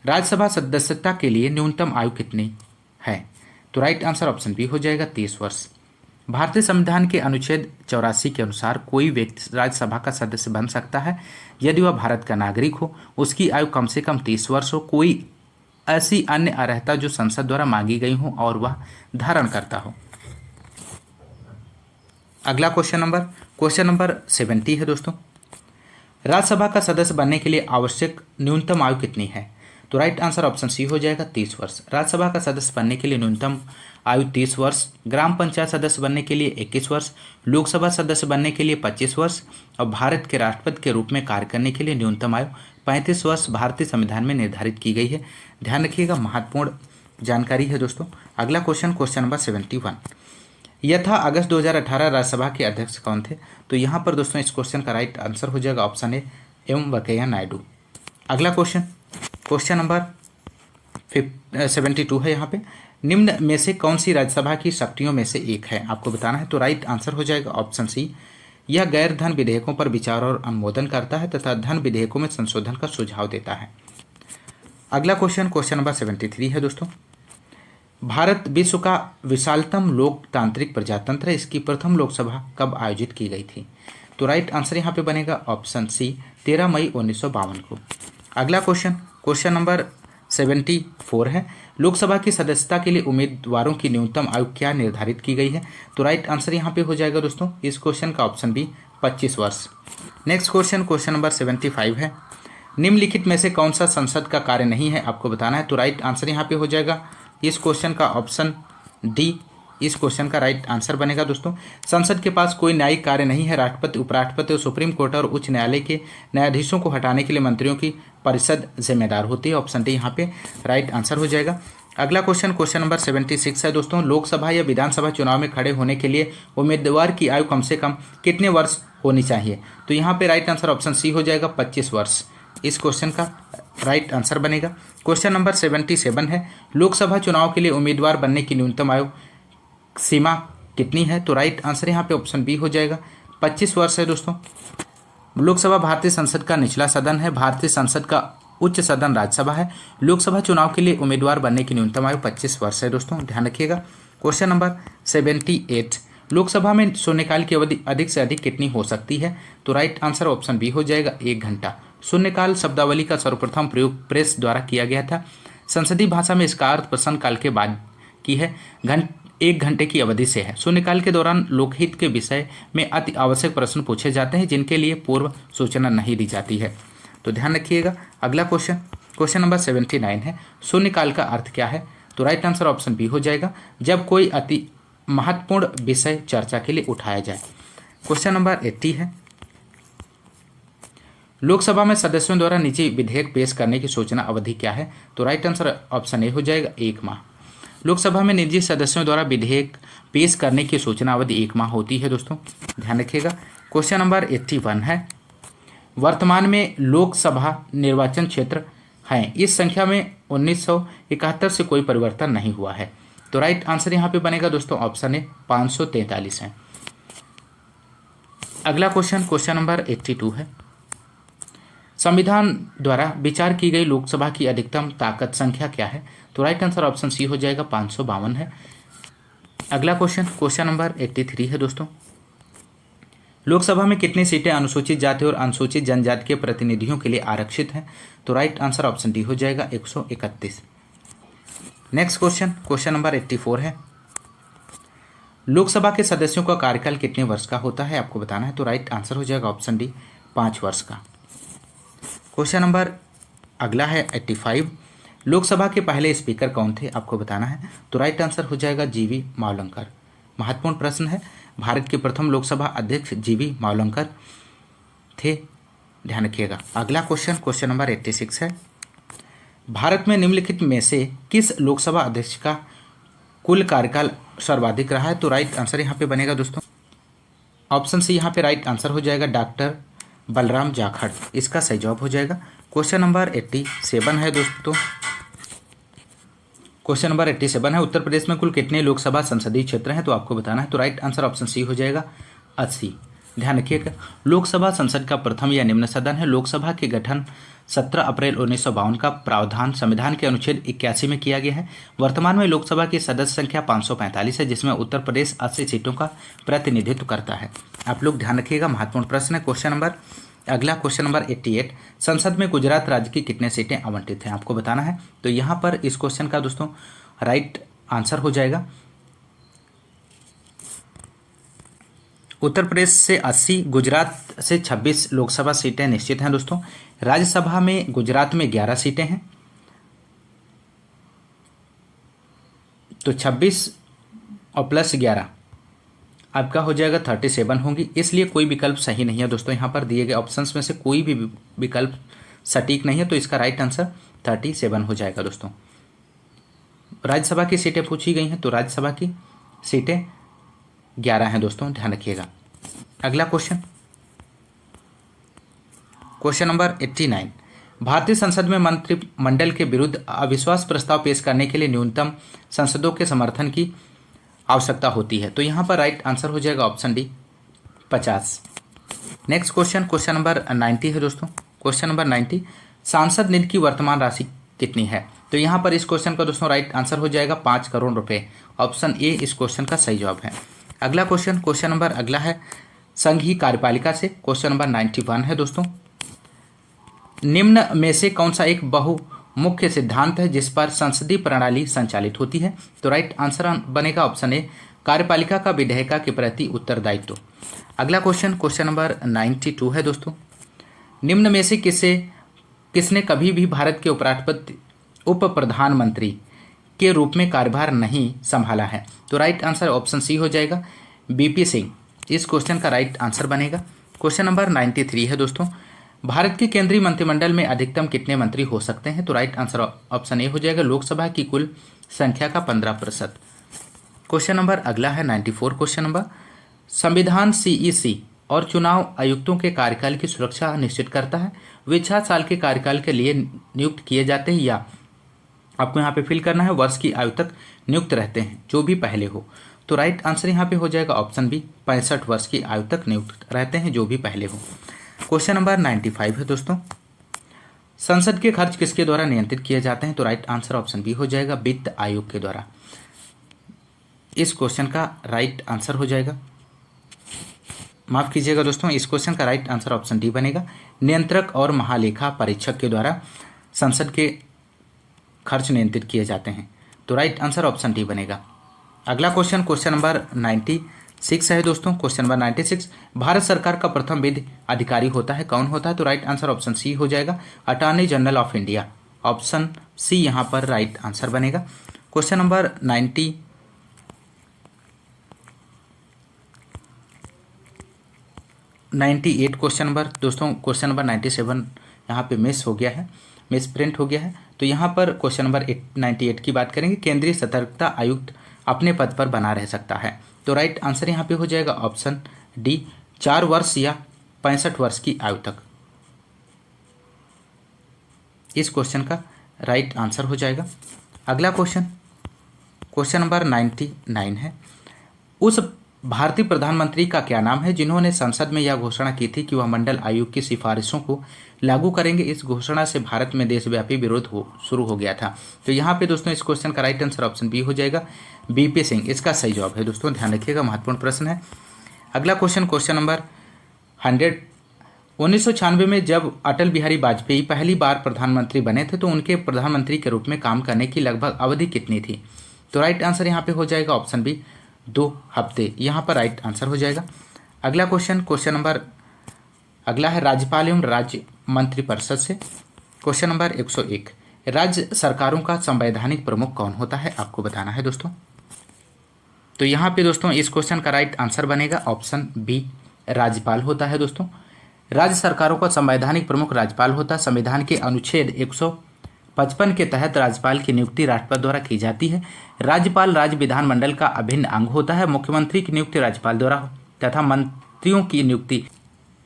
राज्यसभा सदस्यता के लिए न्यूनतम आयु कितनी है? तो राइट आंसर ऑप्शन बी हो जाएगा 30 वर्ष। भारतीय संविधान के अनुच्छेद 84 के अनुसार कोई व्यक्ति राज्यसभा का सदस्य बन सकता है यदि वह भारत का नागरिक हो, उसकी आयु कम से कम 30 वर्ष हो, कोई ऐसी अन्य अर्हता जो संसद द्वारा मांगी गई हो और वह धारण करता हो। अगला क्वेश्चन नंबर 70 है दोस्तों, राज्यसभा का सदस्य बनने के लिए आवश्यक न्यूनतम आयु कितनी है? तो राइट आंसर ऑप्शन सी हो जाएगा 30 वर्ष। राज्यसभा का सदस्य बनने के लिए न्यूनतम आयु 30 वर्ष, ग्राम पंचायत सदस्य बनने के लिए 21 वर्ष, लोकसभा सदस्य बनने के लिए 25 वर्ष और भारत के राष्ट्रपति के रूप में कार्य करने के लिए न्यूनतम आयु 35 वर्ष भारतीय संविधान में निर्धारित की गई है। ध्यान रखिएगा, महत्वपूर्ण जानकारी है दोस्तों। अगला क्वेश्चन नंबर 71, यथा अगस्त 2018 राज्यसभा के अध्यक्ष कौन थे? तो यहाँ पर दोस्तों इस क्वेश्चन का राइट आंसर हो जाएगा option A M Venkaiah Naidu. अगला क्वेश्चन नंबर 72 है। यहाँ पे निम्न में से कौन सी राज्यसभा की शक्तियों में से एक है, आपको बताना है। तो राइट आंसर हो जाएगा ऑप्शन सी, यह गैर धन विधेयकों पर विचार और अनुमोदन करता है तथा धन विधेयकों में संशोधन का सुझाव देता है। अगला क्वेश्चन नंबर 73 है दोस्तों, भारत विश्व का विशालतम लोकतांत्रिक प्रजातंत्र है, इसकी प्रथम लोकसभा कब आयोजित की गई थी? तो राइट आंसर यहाँ पे बनेगा ऑप्शन सी 13 मई 1952 को। अगला क्वेश्चन नंबर 74 है, लोकसभा की सदस्यता के लिए उम्मीदवारों की न्यूनतम आयु क्या निर्धारित की गई है? तो राइट आंसर यहाँ पे हो जाएगा दोस्तों इस क्वेश्चन का ऑप्शन बी 25 वर्ष। नेक्स्ट क्वेश्चन नंबर 75 है, निम्नलिखित में से कौन सा संसद का कार्य नहीं है, आपको बताना है। तो राइट आंसर यहाँ पे हो जाएगा इस क्वेश्चन का ऑप्शन डी, इस क्वेश्चन का राइट आंसर बनेगा दोस्तों। संसद के पास कोई न्यायिक कार्य नहीं है। राष्ट्रपति, उपराष्ट्रपति और सुप्रीम कोर्ट और उच्च न्यायालय के न्यायाधीशों को हटाने के लिए मंत्रियों की परिषद जिम्मेदार होती है। ऑप्शन डी यहाँ पे राइट आंसर हो जाएगा। अगला क्वेश्चन नंबर 76 है दोस्तों, लोकसभा या विधानसभा चुनाव में खड़े होने के लिए उम्मीदवार की आयु कम से कम कितने वर्ष होनी चाहिए? तो यहाँ पे राइट आंसर ऑप्शन सी हो जाएगा 25 वर्ष। इस क्वेश्चन का राइट आंसर बनेगा। क्वेश्चन नंबर 77 है, लोकसभा चुनाव के लिए उम्मीदवार बनने की न्यूनतम आयु सीमा कितनी है? तो राइट आंसर यहाँ पे ऑप्शन बी हो जाएगा 25 वर्ष है दोस्तों। लोकसभा भारतीय संसद का निचला सदन है। भारतीय संसद का उच्च सदन राज्यसभा है। लोकसभा चुनाव के लिए उम्मीदवार बनने की न्यूनतम आयु 25 वर्ष है दोस्तों, ध्यान रखिएगा। क्वेश्चन नंबर 78, लोकसभा में शून्यकाल की अवधि अधिक से अधिक कितनी हो सकती है? तो राइट आंसर ऑप्शन बी हो जाएगा 1 घंटा। शून्यकाल शब्दावली का सर्वप्रथम प्रयोग प्रेस द्वारा किया गया था। संसदीय भाषा में इसका अर्थ प्रश्नकाल के बाद की है, 1 घंटे की अवधि से है। शून्यकाल के दौरान लोकहित के विषय में अति आवश्यक प्रश्न पूछे जाते हैं जिनके लिए पूर्व सूचना नहीं दी जाती है, तो ध्यान रखिएगा। अगला क्वेश्चन नंबर 79 है, शून्यकाल का अर्थ क्या है? तो राइट आंसर ऑप्शन बी हो जाएगा, जब कोई अति महत्वपूर्ण विषय चर्चा के लिए उठाया जाए। क्वेश्चन नंबर 80 है, लोकसभा में सदस्यों द्वारा निजी विधेयक पेश करने की सूचना अवधि क्या है? तो राइट आंसर ऑप्शन ए हो जाएगा 1 माह। लोकसभा में निजी सदस्यों द्वारा विधेयक पेश करने की सूचना अवधि 1 माह होती है दोस्तों, ध्यान रखिएगा। क्वेश्चन नंबर 81 है, वर्तमान में लोकसभा निर्वाचन क्षेत्र हैं, इस संख्या में 1971 से कोई परिवर्तन नहीं हुआ है। तो राइट आंसर यहाँ पे बनेगा दोस्तों ऑप्शन ए 543 है। अगला क्वेश्चन नंबर 82 है, संविधान द्वारा विचार की गई लोकसभा की अधिकतम ताकत संख्या क्या है? तो राइट आंसर ऑप्शन सी हो जाएगा 552 है। अगला क्वेश्चन नंबर 83 है दोस्तों, लोकसभा में कितनी सीटें अनुसूचित जाति और अनुसूचित जनजाति के प्रतिनिधियों के लिए आरक्षित हैं? तो राइट आंसर ऑप्शन डी हो जाएगा 131। नेक्स्ट क्वेश्चन नंबर 84 है, लोकसभा के सदस्यों का कार्यकाल कितने वर्ष का होता है आपको बताना है। तो राइट आंसर हो जाएगा ऑप्शन डी 5 वर्ष का। क्वेश्चन नंबर अगला है 85, लोकसभा के पहले स्पीकर कौन थे आपको बताना है। तो राइट आंसर हो जाएगा जीवी मावलंकर। महत्वपूर्ण प्रश्न है, भारत के प्रथम लोकसभा अध्यक्ष जीवी मावलंकर थे, ध्यान रखिएगा। अगला क्वेश्चन नंबर 86 है, भारत में निम्नलिखित में से किस लोकसभा अध्यक्ष का कुल कार्यकाल सर्वाधिक रहा है? तो राइट आंसर यहाँ पे बनेगा दोस्तों ऑप्शन सी, यहाँ पे राइट आंसर हो जाएगा डॉक्टर बलराम जाखड़, इसका सही जवाब हो जाएगा। क्वेश्चन नंबर 87 है दोस्तों, क्वेश्चन नंबर 87 है, उत्तर प्रदेश में कुल कितने लोकसभा संसदीय क्षेत्र हैं? तो आपको बताना है। तो राइट आंसर ऑप्शन सी हो जाएगा 80। ध्यान रखिएगा, लोकसभा संसद का प्रथम या निम्न सदन है। लोकसभा के गठन 17 अप्रैल 1952 का प्रावधान संविधान के अनुच्छेद 81 में किया गया है। वर्तमान में लोकसभा की सदस्य संख्या 545 है, जिसमें उत्तर प्रदेश 80 सीटों का प्रतिनिधित्व करता है। आप लोग ध्यान रखिएगा, महत्वपूर्ण प्रश्न है। अगला क्वेश्चन नंबर 88, संसद में गुजरात राज्य की कितने सीटें आवंटित हैं आपको बताना है। तो यहाँ पर इस क्वेश्चन का दोस्तों राइट आंसर हो जाएगा उत्तर प्रदेश से 80, गुजरात से 26 लोकसभा सीटें निश्चित हैं दोस्तों। राज्यसभा में गुजरात में 11 सीटें हैं, तो 26 और प्लस 11 आपका हो जाएगा 37 होंगी, इसलिए कोई विकल्प सही नहीं है दोस्तों। यहाँ पर दिए गए ऑप्शंस में से कोई भी विकल्प सटीक नहीं है, तो इसका राइट आंसर 37 हो जाएगा दोस्तों। राज्यसभा की सीटें पूछी गई हैं, तो राज्यसभा की सीटें 11 हैं दोस्तों, ध्यान रखिएगा। अगला क्वेश्चन नंबर 89, भारतीय संसद में मंत्रिमंडल के विरुद्ध अविश्वास प्रस्ताव पेश करने के लिए न्यूनतम सांसदों के समर्थन की आवश्यकता होती है। तो यहाँ पर राइट आंसर हो जाएगा option D 50। Next question number 90 है दोस्तों। क्वेश्चन नंबर 90, सांसद निधि की वर्तमान राशि कितनी है? तो यहाँ पर इस क्वेश्चन का दोस्तों राइट आंसर हो जाएगा 5 करोड़ रुपए। ऑप्शन ए इस क्वेश्चन का सही जवाब है। अगला क्वेश्चन नंबर अगला है संघीय कार्यपालिका से। क्वेश्चन नंबर 91 है दोस्तों, निम्न में से कौन सा एक बहुमुख्य सिद्धांत है जिस पर संसदीय प्रणाली संचालित होती है? तो राइट आंसर बनेगा ऑप्शन ए, कार्यपालिका का विधेयिका के प्रति उत्तरदायित्व। अगला क्वेश्चन नंबर 92 है दोस्तों, निम्न में से किसने कभी भी भारत के उप प्रधानमंत्री के रूप में कार्यभार नहीं संभाला है? तो राइट आंसर ऑप्शन सी हो जाएगा, बीपी सिंह इस क्वेश्चन का राइट आंसर बनेगा। क्वेश्चन नंबर 93 है दोस्तों, भारत के केंद्रीय मंत्रिमंडल में अधिकतम कितने मंत्री हो सकते हैं? तो राइट आंसर ऑप्शन ए हो जाएगा, लोकसभा की कुल संख्या का 15%। क्वेश्चन नंबर अगला है 94 क्वेश्चन नंबर, संविधान सीईसी और चुनाव आयुक्तों के कार्यकाल की सुरक्षा निश्चित करता है। वे 6 साल के कार्यकाल के लिए नियुक्त किए जाते हैं या आपको यहाँ पे फिल करना है वर्ष की आयु तक नियुक्त रहते हैं, जो भी पहले हो। तो राइट आंसर यहाँ पे हो जाएगा ऑप्शन बी, 65 वर्ष की आयु तक नियुक्त रहते हैं, जो भी पहले हो। क्वेश्चन नंबर 95 है दोस्तों, संसद के खर्च किसके द्वारा नियंत्रित किए जाते हैं? तो राइट आंसर ऑप्शन बी हो जाएगा, वित्त आयोग के द्वारा। इस क्वेश्चन का राइट आंसर हो जाएगा, माफ कीजिएगा दोस्तों, इस क्वेश्चन का राइट आंसर ऑप्शन डी बनेगा। नियंत्रक और महालेखा परीक्षक के द्वारा संसद के खर्च नियंत्रित किए जाते हैं, तो राइट आंसर ऑप्शन डी बनेगा। अगला क्वेश्चन, क्वेश्चन नंबर 96 है दोस्तों। क्वेश्चन नंबर 96, भारत सरकार का प्रथम विधि अधिकारी होता है, कौन होता है? तो राइट आंसर ऑप्शन सी हो जाएगा, attorney general of India. Option C यहाँ पर राइट आंसर बनेगा। क्वेश्चन नंबर 98 क्वेश्चन नंबर दोस्तों, क्वेश्चन नंबर 97 यहाँ पे मिस हो गया है, मिस प्रिंट हो गया है। तो यहाँ पर क्वेश्चन नंबर 98 की बात करेंगे, केंद्रीय सतर्कता आयुक्त अपने पद पर बना रह सकता है, तो राइट आंसर यहाँ पे हो जाएगा ऑप्शन डी, 4 वर्ष या 65 वर्ष की आयु तक। इस क्वेश्चन का राइट आंसर हो जाएगा। अगला क्वेश्चन, क्वेश्चन नंबर 99 है, उस भारतीय प्रधानमंत्री का क्या नाम है जिन्होंने संसद में यह घोषणा की थी कि वह मंडल आयोग की सिफारिशों को लागू करेंगे? इस घोषणा से भारत में देशव्यापी विरोध शुरू हो गया था। तो यहाँ पे दोस्तों इस क्वेश्चन का राइट आंसर ऑप्शन बी हो जाएगा, बीपी सिंह इसका सही जवाब है दोस्तों, ध्यान रखिएगा, महत्वपूर्ण प्रश्न है। अगला क्वेश्चन, क्वेश्चन नंबर 100, 1996 में जब अटल बिहारी वाजपेयी पहली बार प्रधानमंत्री बने थे तो उनके प्रधानमंत्री के रूप में काम करने की लगभग अवधि कितनी थी? तो राइट आंसर यहाँ पे हो जाएगा ऑप्शन बी, 2 हफ्ते, यहाँ पर राइट आंसर हो जाएगा। अगला क्वेश्चन, क्वेश्चन नंबर अगला है राज्यपाल एवं राज्य मंत्रिपरिषद से। क्वेश्चन नंबर 101, राज्य सरकारों का संवैधानिक प्रमुख कौन होता है? आपको बताना है दोस्तों। तो यहाँ पे दोस्तों इस क्वेश्चन का राइट आंसर बनेगा ऑप्शन बी, राज्यपाल होता है दोस्तों। राज्य सरकारों का संवैधानिक प्रमुख राज्यपाल होता है। संविधान के अनुच्छेद 155 के तहत राज्यपाल की नियुक्ति राष्ट्रपति द्वारा की जाती है। राज्यपाल राज्य विधानमंडल का अभिन्न अंग होता है। मुख्यमंत्री की नियुक्ति राज्यपाल द्वारा तथा मंत्रियों की नियुक्ति।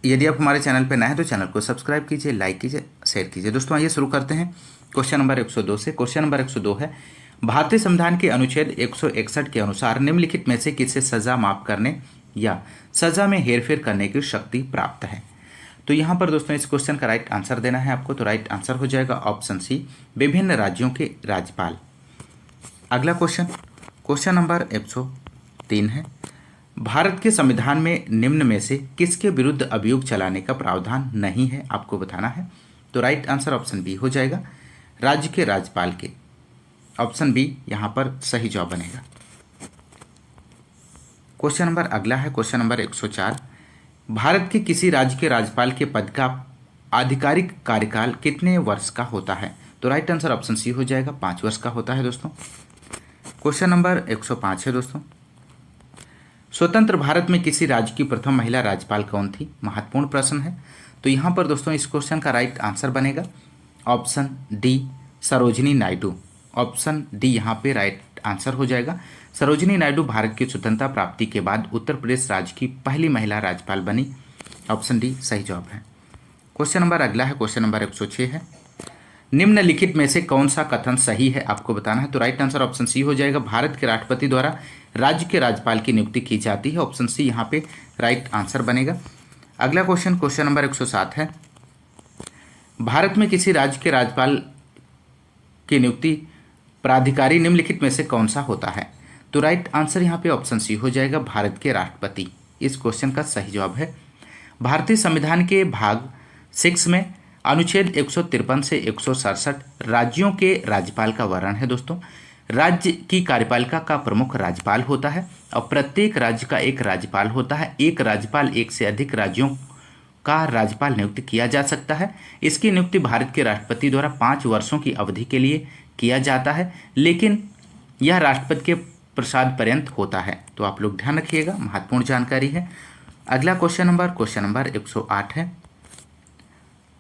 यदि आप हमारे चैनल पर नए हैं तो चैनल को सब्सक्राइब कीजिए, लाइक कीजिए, शेयर कीजिए। दोस्तों आइए शुरू करते हैं क्वेश्चन नंबर 102 से। क्वेश्चन नंबर 102 है, भारतीय संविधान के अनुच्छेद 161 के अनुसार निम्नलिखित में से किसे सजा माफ करने या सजा में हेरफेर करने की शक्ति प्राप्त है? तो यहाँ पर दोस्तों इस क्वेश्चन का राइट आंसर देना है आपको, तो राइट आंसर हो जाएगा ऑप्शन सी, विभिन्न राज्यों के राज्यपाल। अगला क्वेश्चन, क्वेश्चन नंबर 103 है, भारत के संविधान में निम्न में से किसके विरुद्ध अभियोग चलाने का प्रावधान नहीं है? आपको बताना है। तो राइट आंसर ऑप्शन बी हो जाएगा, राज्य के राज्यपाल के। ऑप्शन बी यहाँ पर सही जवाब बनेगा। क्वेश्चन नंबर अगला है क्वेश्चन नंबर 104, भारत के किसी राज्य के राज्यपाल के पद का आधिकारिक कार्यकाल कितने वर्ष का होता है? तो राइट आंसर ऑप्शन सी हो जाएगा, 5 वर्ष का होता है दोस्तों। क्वेश्चन नंबर 105 है दोस्तों, स्वतंत्र भारत में किसी राज्य की प्रथम महिला राज्यपाल कौन थी? महत्वपूर्ण प्रश्न है। तो यहाँ पर दोस्तों इस क्वेश्चन का राइट आंसर बनेगा option D, Sarojini Naidu. Option D यहाँ पे राइट आंसर हो जाएगा। सरोजिनी नायडू भारत की स्वतंत्रता प्राप्ति के बाद उत्तर प्रदेश राज्य की पहली महिला राज्यपाल बनी। ऑप्शन डी सही जवाब है। क्वेश्चन नंबर अगला है क्वेश्चन नंबर 106 है, निम्नलिखित में से कौन सा कथन सही है? आपको बताना है। तो राइट आंसर ऑप्शन सी हो जाएगा, भारत के राष्ट्रपति द्वारा राज्य के राज्यपाल की नियुक्ति की जाती है। ऑप्शन सी यहाँ पे राइट आंसर बनेगा। अगला क्वेश्चन, क्वेश्चन नंबर 107 है, भारत में किसी राज्य के राज्यपाल की नियुक्ति प्राधिकारी निम्नलिखित में से कौन सा होता है? तो राइट आंसर यहाँ पे ऑप्शन सी हो जाएगा, भारत के राष्ट्रपति। इस क्वेश्चन का सही जवाब है। भारतीय संविधान के भाग 6 में अनुच्छेद 153 से 167 राज्यों के राज्यपाल का वर्णन है दोस्तों। राज्य की कार्यपालिका का प्रमुख राज्यपाल होता है और प्रत्येक राज्य का एक राज्यपाल होता है। एक राज्यपाल एक से अधिक राज्यों का राज्यपाल नियुक्त किया जा सकता है। इसकी नियुक्ति भारत के राष्ट्रपति द्वारा 5 वर्षों की अवधि के लिए किया जाता है, लेकिन यह राष्ट्रपति के प्रसाद पर्यंत होता है। तो आप लोग ध्यान रखिएगा, महत्वपूर्ण जानकारी है। अगला क्वेश्चन नंबर 108 है,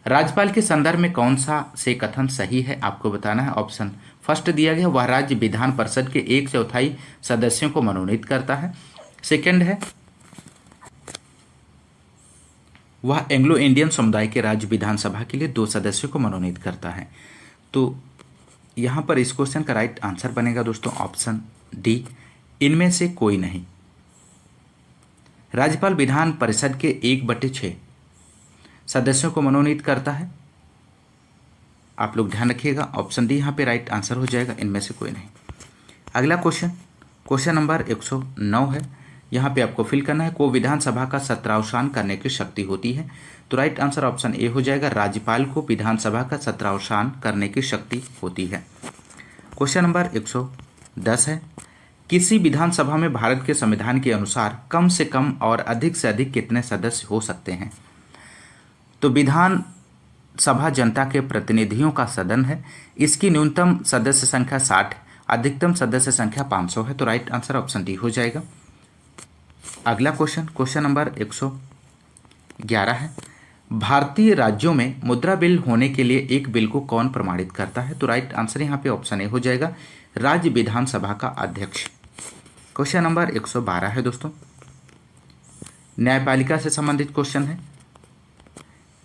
राज्यपाल के संदर्भ में कौन सा से कथन सही है? आपको बताना है। ऑप्शन फर्स्ट दिया गया, वह राज्य विधान परिषद के 1/4 सदस्यों को मनोनीत करता है। सेकंड है, वह एंग्लो इंडियन समुदाय के राज्य विधानसभा के लिए 2 सदस्यों को मनोनीत करता है। तो यहाँ पर इस क्वेश्चन का राइट आंसर बनेगा दोस्तों ऑप्शन डी, इनमें से कोई नहीं। राज्यपाल विधान परिषद के 1/6 सदस्यों को मनोनीत करता है। आप लोग ध्यान रखिएगा, ऑप्शन डी यहाँ पे राइट आंसर हो जाएगा, इनमें से कोई नहीं। अगला क्वेश्चन, क्वेश्चन नंबर 109 है, यहाँ पे आपको फिल करना है, को विधानसभा का सत्रावसान करने की शक्ति होती है। तो राइट आंसर ऑप्शन ए हो जाएगा, राज्यपाल को विधानसभा का सत्रावसान करने की शक्ति होती है। क्वेश्चन नंबर 110 है, किसी विधानसभा में भारत के संविधान के अनुसार कम से कम और अधिक से अधिक कितने सदस्य हो सकते हैं? तो विधान सभा जनता के प्रतिनिधियों का सदन है, इसकी न्यूनतम सदस्य संख्या 60, अधिकतम सदस्य संख्या 500 है। तो राइट आंसर ऑप्शन डी हो जाएगा। अगला क्वेश्चन नंबर 111 है, भारतीय राज्यों में मुद्रा बिल होने के लिए एक बिल को कौन प्रमाणित करता है? तो राइट आंसर यहाँ पे ऑप्शन ए हो जाएगा, राज्य विधानसभा का अध्यक्ष। क्वेश्चन नंबर 112 है दोस्तों, न्यायपालिका से संबंधित क्वेश्चन है,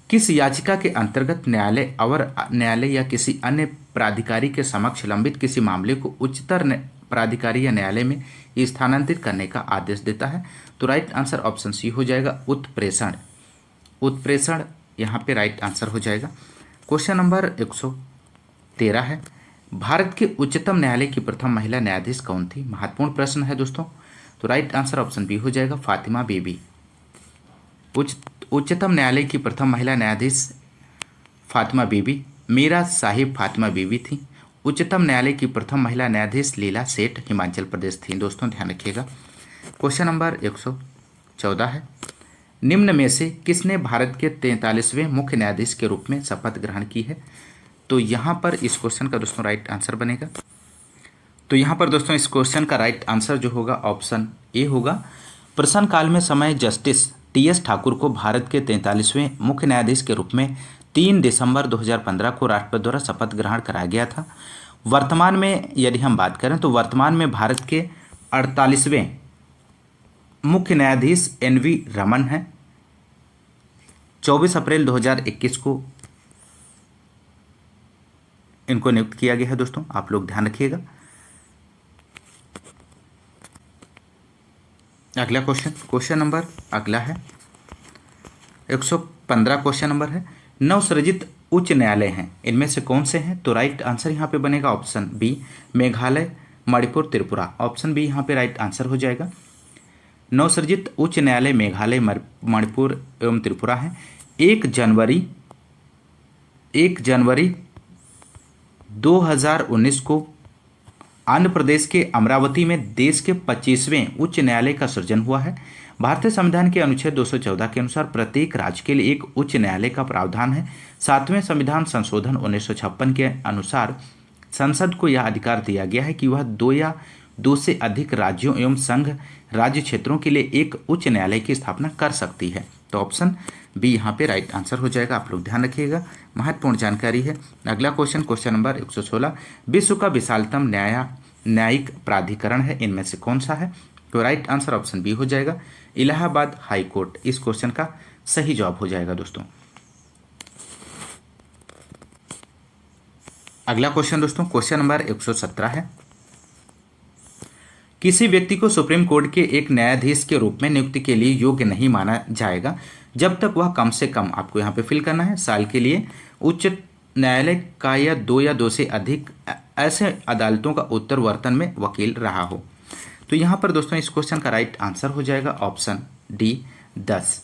किस याचिका के अंतर्गत न्यायालय अवर न्यायालय या किसी अन्य प्राधिकारी के समक्ष लंबित किसी मामले को उच्चतर प्राधिकारी या न्यायालय में स्थानांतरित करने का आदेश देता है? तो राइट आंसर ऑप्शन सी हो जाएगा, उत्प्रेषण यहाँ पे राइट आंसर हो जाएगा। क्वेश्चन नंबर 113 है, भारत के उच्चतम न्यायालय की प्रथम महिला न्यायाधीश कौन थी? महत्वपूर्ण प्रश्न है दोस्तों। तो राइट आंसर ऑप्शन बी हो जाएगा, फातिमा बीबी। उच्चतम न्यायालय की प्रथम महिला न्यायाधीश फातिमा बीबी, मीरा साहिब फातिमा बीबी थी। उच्चतम न्यायालय की प्रथम महिला न्यायाधीश लीला सेठ हिमाचल प्रदेश थी। दोस्तों ध्यान रखिएगा। क्वेश्चन नंबर 114 है, निम्न में से किसने भारत के 43वें मुख्य न्यायाधीश के रूप में शपथ ग्रहण की है? तो यहाँ पर इस क्वेश्चन का दोस्तों राइट आंसर बनेगा, तो यहाँ पर दोस्तों इस क्वेश्चन का राइट आंसर जो होगा ऑप्शन ए होगा, प्रश्नकाल में समय जस्टिस टी.एस. ठाकुर को भारत के 43वें मुख्य न्यायाधीश के रूप में 3 दिसंबर 2015 को राष्ट्रपति द्वारा शपथ ग्रहण कराया गया था। वर्तमान में यदि हम बात करें तो वर्तमान में भारत के 48वें मुख्य न्यायाधीश एन.वी. रमन हैं। 24 अप्रैल 2021 को इनको नियुक्त किया गया है। दोस्तों आप लोग ध्यान रखिएगा। अगला क्वेश्चन नंबर अगला है 115 क्वेश्चन नंबर है, नवसृजित उच्च न्यायालय हैं, इनमें से कौन से हैं? तो राइट आंसर यहाँ पे बनेगा option B, Meghalaya, Manipur, Tripura. Option B यहाँ पे राइट आंसर हो जाएगा। नवसृजित उच्च न्यायालय मेघालय, मणिपुर एवं त्रिपुरा है। 1 जनवरी 2019 को आंध्र प्रदेश के अमरावती में देश के 25वें उच्च न्यायालय का सृजन हुआ है। भारतीय संविधान के अनुच्छेद 214 के अनुसार प्रत्येक राज्य के लिए एक उच्च न्यायालय का प्रावधान है। 7वें संविधान संशोधन 1956 के अनुसार संसद को यह अधिकार दिया गया है कि वह 2 या 2 से अधिक राज्यों एवं संघ राज्य क्षेत्रों के लिए एक उच्च न्यायालय की स्थापना कर सकती है। तो ऑप्शन बी यहाँ पे राइट आंसर हो जाएगा। आप लोग ध्यान रखिएगा, महत्वपूर्ण जानकारी है। अगला क्वेश्चन नंबर 116, विश्व का विशालतम न्यायिक प्राधिकरण है, इनमें से कौन सा है? तो राइट आंसर ऑप्शन बी हो जाएगा, इलाहाबाद हाई कोर्ट। इस क्वेश्चन का सही जवाब हो जाएगा दोस्तों। अगला क्वेश्चन नंबर 117 है, किसी व्यक्ति को सुप्रीम कोर्ट के एक न्यायाधीश के रूप में नियुक्ति के लिए योग्य नहीं माना जाएगा जब तक वह कम से कम, आपको यहाँ पे फिल करना है, साल के लिए उच्च न्यायालय का या 2 से अधिक ऐसे अदालतों का उत्तरवर्तन में वकील रहा हो। तो यहाँ पर दोस्तों इस क्वेश्चन का राइट आंसर हो जाएगा ऑप्शन डी 10।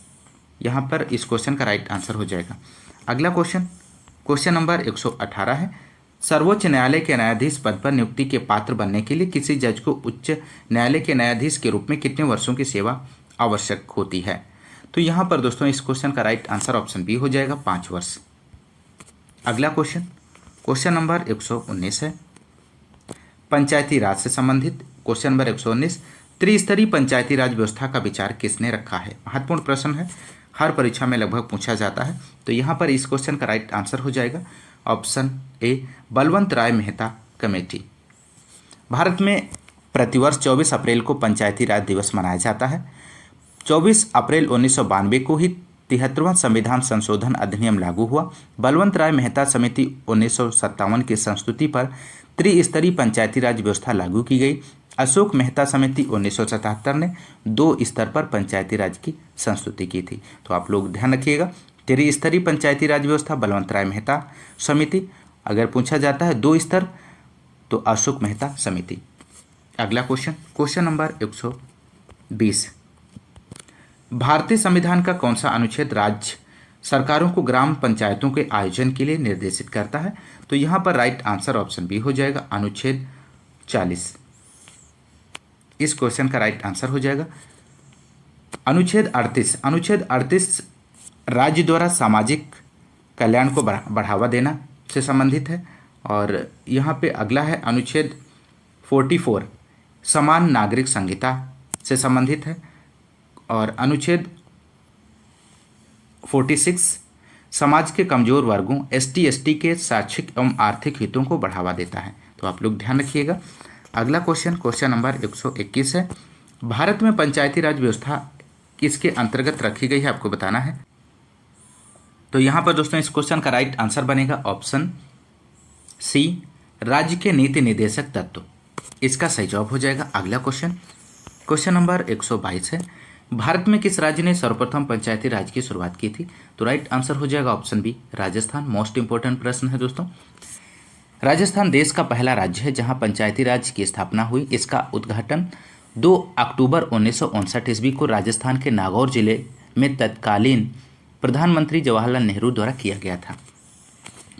यहाँ पर इस क्वेश्चन का राइट आंसर हो जाएगा। अगला क्वेश्चन नंबर 118 है, सर्वोच्च न्यायालय के न्यायाधीश पद पर नियुक्ति के पात्र बनने के लिए किसी जज को उच्च न्यायालय के न्यायाधीश के रूप में कितने वर्षों की सेवा आवश्यक होती है? तो यहाँ पर दोस्तों इस क्वेश्चन का राइट आंसर ऑप्शन बी हो जाएगा, 5 वर्ष। अगला क्वेश्चन नंबर 119 है, पंचायती राज से संबंधित। क्वेश्चन नंबर 119, त्रिस्तरीय पंचायती राज व्यवस्था का विचार किसने रखा है? महत्वपूर्ण प्रश्न है, हर परीक्षा में लगभग पूछा जाता है। तो यहाँ पर इस क्वेश्चन का राइट आंसर हो जाएगा option A, Balwant Rai Mehta committee. Bharat में प्रतिवर्ष 24 अप्रैल को पंचायती राज दिवस मनाया जाता है। 24 अप्रैल 1992 को ही 73वां संविधान संशोधन अधिनियम लागू हुआ। बलवंत राय मेहता समिति 1957 की संस्तुति पर त्रिस्तरीय पंचायती राज व्यवस्था लागू की गई। अशोक मेहता समिति 1977 ने 2 स्तर पर पंचायती राज की संस्तुति की थी। तो आप लोग ध्यान रखिएगा, त्रिस्तरीय पंचायती राज व्यवस्था बलवंत राय मेहता समिति, अगर पूछा जाता है 2 स्तर तो अशोक मेहता समिति। अगला क्वेश्चन, क्वेश्चन नंबर 120, भारतीय संविधान का कौन सा अनुच्छेद राज्य सरकारों को ग्राम पंचायतों के आयोजन के लिए निर्देशित करता है? तो यहां पर राइट आंसर ऑप्शन बी हो जाएगा, अनुच्छेद 40। इस क्वेश्चन का राइट आंसर हो जाएगा अनुच्छेद 38। अनुच्छेद 38 राज्य द्वारा सामाजिक कल्याण को बढ़ावा देना से संबंधित है। और यहाँ पे अगला है अनुच्छेद 44, समान नागरिक संहिता से संबंधित है। और अनुच्छेद 46, समाज के कमजोर वर्गों ST के शैक्षिक एवं आर्थिक हितों को बढ़ावा देता है। तो आप लोग ध्यान रखिएगा। अगला क्वेश्चन, क्वेश्चन नंबर 121 है, भारत में पंचायती राज व्यवस्था किसके अंतर्गत रखी गई है, आपको बताना है। तो यहाँ पर दोस्तों इस क्वेश्चन का राइट आंसर बनेगा ऑप्शन सी, राज्य के नीति निर्देशक तत्व। इसका सही जवाब हो जाएगा। अगला क्वेश्चन, क्वेश्चन नंबर 122 है, भारत में किस राज्य ने सर्वप्रथम पंचायती राज की शुरुआत की थी? तो राइट आंसर हो जाएगा option B, Rajasthan. Most important प्रश्न है दोस्तों। राजस्थान देश का पहला राज्य है जहां पंचायती राज की स्थापना हुई। इसका उद्घाटन 2 अक्टूबर 1959 ईस्वी को राजस्थान के नागौर जिले में तत्कालीन प्रधानमंत्री जवाहरलाल नेहरू द्वारा किया गया था।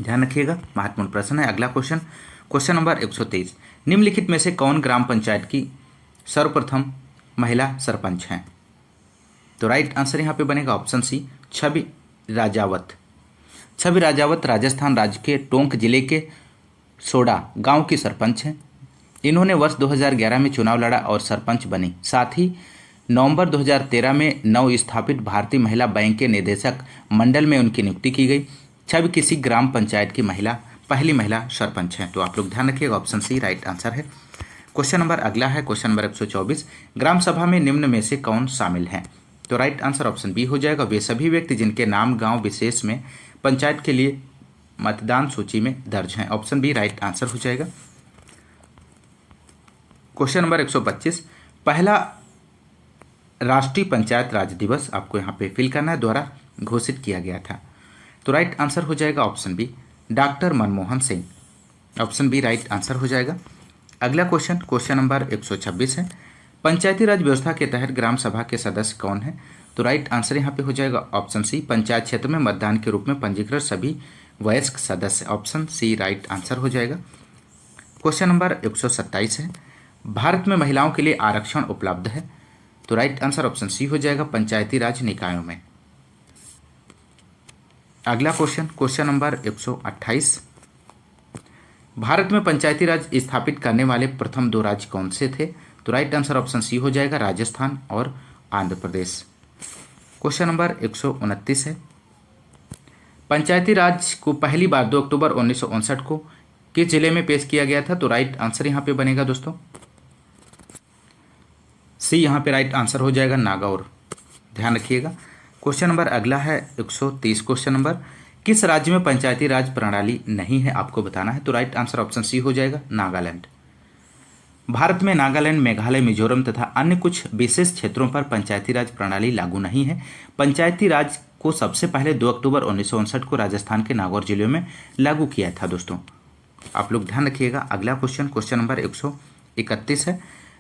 ध्यान रखिएगा, महत्वपूर्ण प्रश्न है। अगला क्वेश्चन, क्वेश्चन नंबर 123, निम्नलिखित में से कौन ग्राम पंचायत की सर्वप्रथम महिला सरपंच हैं? तो राइट आंसर यहाँ पे बनेगा ऑप्शन सी, छवि राजावत। छवि राजावत राजस्थान राज्य के टोंक जिले के सोडा गांव की सरपंच हैं। इन्होंने वर्ष 2011 में चुनाव लड़ा और सरपंच बनी। साथ ही नवंबर 2013 में नव स्थापित भारतीय महिला बैंक के निदेशक मंडल में उनकी नियुक्ति की गई। छवि किसी ग्राम पंचायत की पहली महिला सरपंच हैं। तो आप लोग ध्यान रखिएगा, ऑप्शन सी राइट आंसर है। क्वेश्चन नंबर अगला है, क्वेश्चन नंबर 124, ग्राम सभा में निम्न में से कौन शामिल है? तो राइट आंसर ऑप्शन बी हो जाएगा, वे सभी व्यक्ति जिनके नाम गांव विशेष में पंचायत के लिए मतदान सूची में दर्ज हैं। ऑप्शन बी राइट आंसर हो जाएगा। क्वेश्चन नंबर 125, पहला राष्ट्रीय पंचायत राज दिवस आपको यहाँ पे फिल करना है, द्वारा घोषित किया गया था। तो राइट आंसर हो जाएगा option B, doctor Manmohan Singh. Option B right answer हो जाएगा। अगला क्वेश्चन, क्वेश्चन नंबर 126 है, पंचायती राज व्यवस्था के तहत ग्राम सभा के सदस्य कौन है? तो राइट आंसर यहाँ पे हो जाएगा ऑप्शन सी, पंचायत क्षेत्र में मतदान के रूप में पंजीकृत सभी वयस्क सदस्य। ऑप्शन सी राइट आंसर हो जाएगा। क्वेश्चन नंबर 127 है, भारत में महिलाओं के लिए आरक्षण उपलब्ध है? तो राइट आंसर ऑप्शन सी हो जाएगा, पंचायती राज निकायों में। अगला क्वेश्चन, क्वेश्चन नंबर 128, भारत में पंचायती राज स्थापित करने वाले प्रथम 2 राज्य कौन से थे? तो राइट आंसर ऑप्शन सी हो जाएगा, राजस्थान और आंध्र प्रदेश। क्वेश्चन नंबर 129 है, पंचायती राज को पहली बार 2 अक्टूबर 1959 को किस जिले में पेश किया गया था? तो राइट आंसर यहाँ पे बनेगा दोस्तों सी, यहाँ पे राइट आंसर हो जाएगा, नागौर। ध्यान रखिएगा। क्वेश्चन नंबर अगला है 130, क्वेश्चन नंबर, किस राज्य में पंचायती राज प्रणाली नहीं है, आपको बताना है। तो राइट आंसर ऑप्शन सी हो जाएगा, नागालैंड। भारत में नागालैंड, मेघालय, मिजोरम तथा अन्य कुछ विशेष क्षेत्रों पर पंचायती राज प्रणाली लागू नहीं है। पंचायती राज को सबसे पहले 2 अक्टूबर 1959 को राजस्थान के नागौर जिले में लागू किया था दोस्तों। आप लोग ध्यान रखिएगा। अगला क्वेश्चन, क्वेश्चन नंबर 131 है,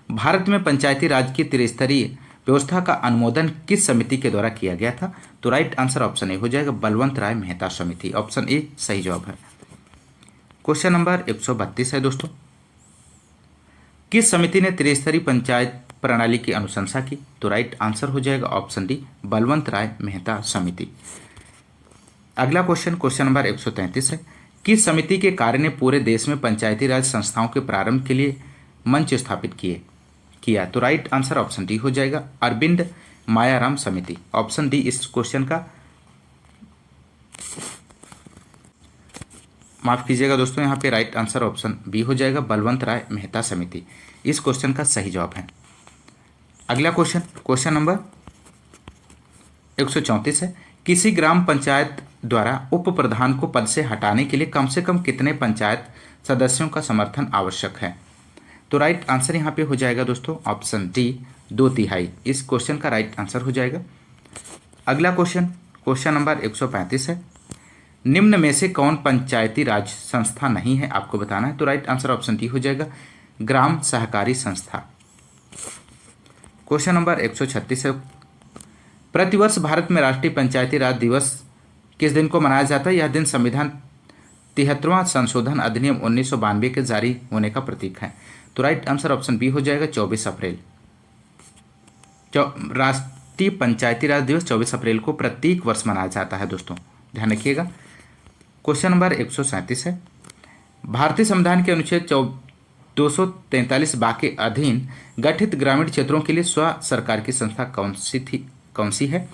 भारत में पंचायती राज की त्रिस्तरीय व्यवस्था का अनुमोदन किस समिति के द्वारा किया गया था? तो राइट आंसर ऑप्शन ए हो जाएगा, बलवंत राय मेहता समिति। ऑप्शन ए सही जवाब है। क्वेश्चन नंबर 132 है दोस्तों, किस समिति ने त्रिस्तरीय पंचायत प्रणाली की अनुशंसा की? तो राइट आंसर हो जाएगा ऑप्शन डी, बलवंत राय मेहता समिति। अगला क्वेश्चन, क्वेश्चन नंबर 133 है, किस समिति के कार्य ने पूरे देश में पंचायती राज संस्थाओं के प्रारंभ के लिए मंच स्थापित किया? तो राइट आंसर ऑप्शन डी हो जाएगा, अरविंद मायाराम समिति। ऑप्शन डी इस क्वेश्चन का, माफ कीजिएगा दोस्तों, यहाँ पे राइट आंसर ऑप्शन बी हो जाएगा, बलवंत राय मेहता समिति। इस क्वेश्चन का सही जवाब है। अगला क्वेश्चन, क्वेश्चन नंबर 134 है, किसी ग्राम पंचायत द्वारा उप प्रधान को पद से हटाने के लिए कम से कम कितने पंचायत सदस्यों का समर्थन आवश्यक है? तो राइट आंसर यहाँ पे हो जाएगा दोस्तों ऑप्शन डी, 2/3। इस क्वेश्चन का राइट आंसर हो जाएगा। अगला क्वेश्चन, क्वेश्चन नंबर 135 है, निम्न में से कौन पंचायती राज संस्था नहीं है, आपको बताना है। तो राइट आंसर ऑप्शन डी हो जाएगा, ग्राम सहकारी संस्था। क्वेश्चन नंबर 136 है, प्रतिवर्ष भारत में राष्ट्रीय पंचायती राज दिवस किस दिन को मनाया जाता है? यह दिन संविधान 73वां संशोधन अधिनियम 1992 के जारी होने का प्रतीक है। तो राइट आंसर ऑप्शन बी हो जाएगा 24 अप्रैल। राष्ट्रीय पंचायती राज दिवस 24 अप्रैल को प्रत्येक वर्ष मनाया जाता है दोस्तों, ध्यान रखिएगा। क्वेश्चन नंबर 137 है, भारतीय संविधान के अनुच्छेद 243 बा के अधीन गठित ग्रामीण क्षेत्रों के लिए स्व सरकार की संस्था कौन सी है?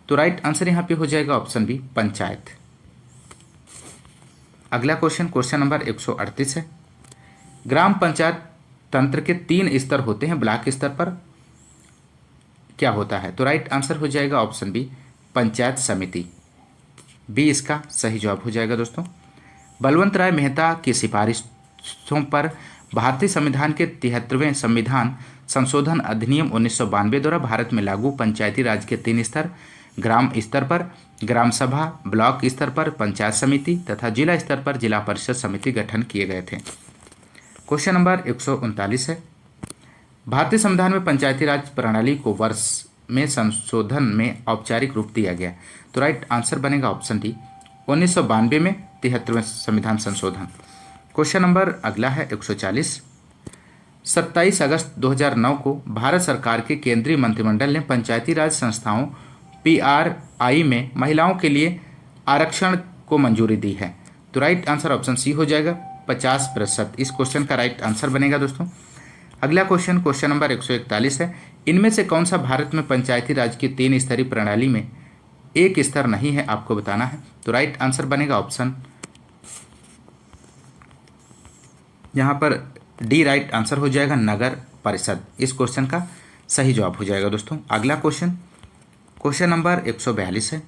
तो राइट आंसर यहाँ पे हो जाएगा ऑप्शन बी, पंचायत। अगला क्वेश्चन नंबर 138 है, ग्राम पंचायत तंत्र के 3 स्तर होते हैं, ब्लॉक स्तर पर क्या होता है? तो राइट आंसर हो जाएगा ऑप्शन बी, पंचायत समिति। बी इसका सही जवाब हो जाएगा दोस्तों। बलवंत राय मेहता की सिफारिशों पर भारतीय संविधान के 73वें संविधान संशोधन अधिनियम 1992 द्वारा भारत में लागू पंचायती राज के 3 स्तर, ग्राम स्तर पर ग्राम सभा, ब्लॉक स्तर पर पंचायत समिति तथा जिला स्तर पर जिला परिषद समिति गठन किए गए थे। क्वेश्चन नंबर 139 है, भारतीय संविधान में पंचायती राज प्रणाली को वर्ष में संशोधन में औपचारिक रूप दिया गया। तो राइट आंसर बनेगा ऑप्शन डी, 1992 में 73वें संविधान संशोधन। क्वेश्चन नंबर अगला है 140, 27 अगस्त 2009 को भारत सरकार के केंद्रीय मंत्रिमंडल ने पंचायती राज संस्थाओं PRI में महिलाओं के लिए आरक्षण को मंजूरी दी है। तो राइट आंसर ऑप्शन सी हो जाएगा, 50%। इस क्वेश्चन का राइट आंसर बनेगा दोस्तों। अगला क्वेश्चन नंबर 141 है, इनमें से कौन सा भारत में पंचायती राज की 3 स्तरीय प्रणाली में एक स्तर नहीं है, आपको बताना है। तो राइट आंसर बनेगा ऑप्शन यहाँ पर डी, राइट आंसर हो जाएगा नगर परिषद। इस क्वेश्चन का सही जवाब हो जाएगा दोस्तों। अगला क्वेश्चन नंबर 142 है,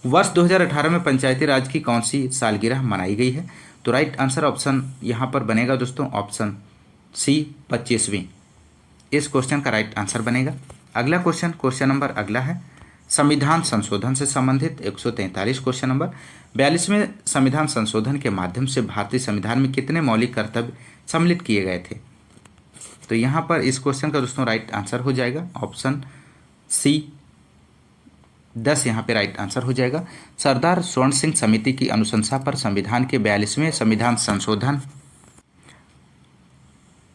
वर्ष 2018 में पंचायती राज की कौन सी सालगिरह मनाई गई है? तो राइट आंसर ऑप्शन यहाँ पर बनेगा दोस्तों ऑप्शन सी, 25वीं। इस क्वेश्चन का राइट आंसर बनेगा। अगला क्वेश्चन नंबर अगला है, संविधान संशोधन से संबंधित 143 क्वेश्चन नंबर 42वें संविधान संशोधन के माध्यम से भारतीय संविधान में कितने मौलिक कर्तव्य सम्मिलित किए गए थे? तो यहाँ पर इस क्वेश्चन का दोस्तों राइट आंसर हो जाएगा ऑप्शन सी, 10 यहाँ पे राइट आंसर हो जाएगा। सरदार स्वर्ण सिंह समिति की अनुशंसा पर संविधान के 42वें संविधान संशोधन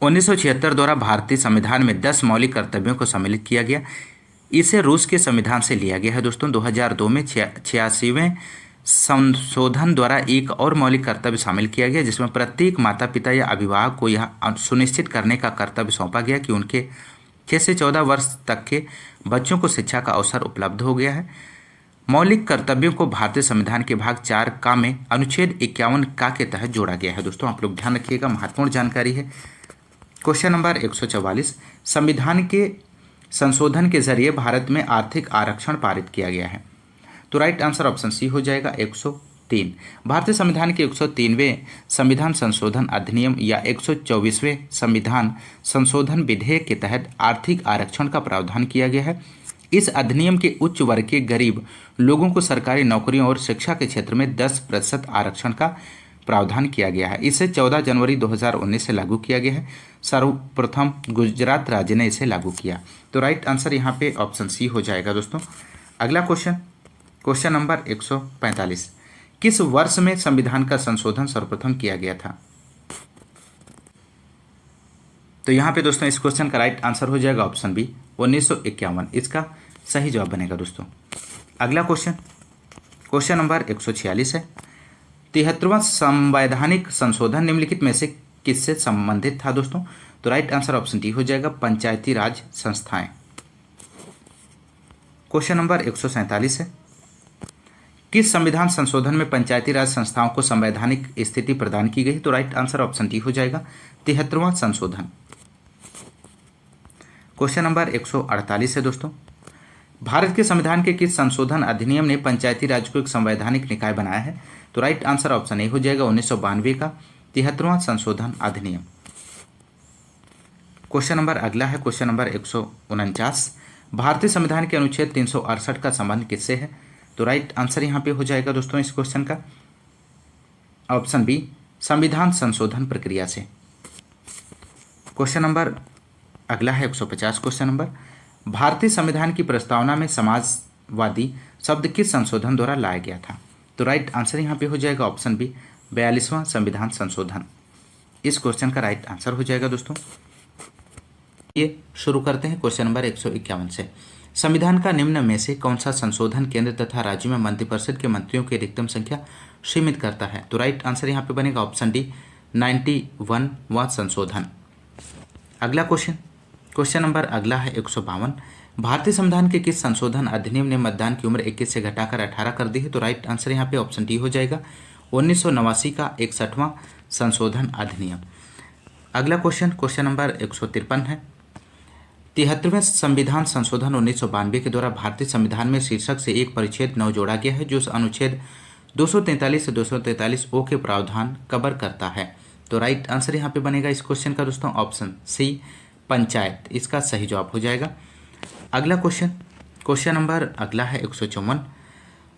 1976 द्वारा भारतीय संविधान में 10 मौलिक कर्तव्यों को सम्मिलित किया गया। इसे रूस के संविधान से लिया गया है दोस्तों। 2002 में 86वें संशोधन द्वारा एक और मौलिक कर्तव्य शामिल किया गया, जिसमें प्रत्येक माता पिता या अभिभावक को यह सुनिश्चित करने का कर्तव्य सौंपा गया कि उनके 6 से 14 वर्ष तक के बच्चों को शिक्षा का अवसर उपलब्ध हो गया है। मौलिक कर्तव्यों को भारतीय संविधान के भाग 4 का में अनुच्छेद 51 का के तहत जोड़ा गया है। दोस्तों आप लोग ध्यान रखिएगा, महत्वपूर्ण जानकारी है। क्वेश्चन नंबर 144, संविधान के संशोधन के जरिए भारत में आर्थिक आरक्षण पारित किया गया है। तो राइट आंसर ऑप्शन सी हो जाएगा 103। भारतीय संविधान के 103वें संविधान संशोधन अधिनियम या 124वें संविधान संशोधन विधेयक के तहत आर्थिक आरक्षण का प्रावधान किया गया है। इस अधिनियम के उच्च वर्ग के गरीब लोगों को सरकारी नौकरियों और शिक्षा के क्षेत्र में 10% आरक्षण का प्रावधान किया गया है। इसे 14 जनवरी 2019 से लागू किया गया है। सर्वप्रथम गुजरात राज्य ने इसे लागू किया। तो राइट आंसर यहाँ पे ऑप्शन सी हो जाएगा दोस्तों। अगला क्वेश्चन नंबर 145, किस वर्ष में संविधान का संशोधन सर्वप्रथम किया गया था? तो यहाँ पे दोस्तों इस क्वेश्चन का राइट आंसर हो जाएगा ऑप्शन बी, 1951। इसका सही जवाब बनेगा दोस्तों। अगला क्वेश्चन नंबर 146 है, 73वां संवैधानिक संशोधन निम्नलिखित में से किससे संबंधित था दोस्तों? तो राइट आंसर ऑप्शन डी हो जाएगा, पंचायती राज संस्थाएं। क्वेश्चन नंबर 147 है, किस संविधान संशोधन में पंचायती राज संस्थाओं को संवैधानिक स्थिति प्रदान की गई? तो राइट आंसर ऑप्शन डी हो जाएगा, 73वां संशोधन। क्वेश्चन नंबर 148 है दोस्तों, भारत के संविधान के किस संशोधन अधिनियम ने पंचायती राज को एक संवैधानिक निकाय बनाया है? तो राइट आंसर ऑप्शन ए हो जाएगा, 1992 का 73वां संशोधन अधिनियम। क्वेश्चन नंबर अगला है क्वेश्चन नंबर 149, भारतीय संविधान के अनुच्छेद 368 का संबंध किससे है? तो राइट आंसर यहाँ पे हो जाएगा दोस्तों इस क्वेश्चन का ऑप्शन बी, संविधान संशोधन प्रक्रिया से। क्वेश्चन नंबर अगला है 150 क्वेश्चन नंबर, भारतीय संविधान की प्रस्तावना में समाजवादी शब्द किस संशोधन द्वारा लाया गया था? तो राइट आंसर यहाँ पे हो जाएगा ऑप्शन बी, 42वां संविधान संशोधन। इस क्वेश्चन का राइट आंसर हो जाएगा दोस्तों। ये शुरू करते हैं क्वेश्चन नंबर 151 से। संविधान का निम्न में से कौन सा संशोधन केंद्र तथा राज्यों में मंत्रिपरिषद के मंत्रियों की अधिकतम संख्या सीमित करता है? तो राइट आंसर यहाँ पे बनेगा ऑप्शन डी, 91वां संशोधन। अगला क्वेश्चन नंबर अगला है 152, भारतीय संविधान के किस संशोधन अधिनियम ने मतदान की उम्र 21 से घटाकर 18 कर दी है? तो राइट आंसर यहाँ पे ऑप्शन डी हो जाएगा, 1989 का 61वां संशोधन अधिनियम। अगला क्वेश्चन नंबर 153 है, 73वें संविधान संशोधन 1992 के द्वारा भारतीय संविधान में शीर्षक से एक परिच्छेद 9 जोड़ा गया है, जो अनुच्छेद 243 से 243 ओ के प्रावधान कवर करता है। तो राइट आंसर यहाँ पे बनेगा इस क्वेश्चन का दोस्तों ऑप्शन सी, पंचायत, इसका सही जवाब हो जाएगा। अगला क्वेश्चन नंबर अगला है 154,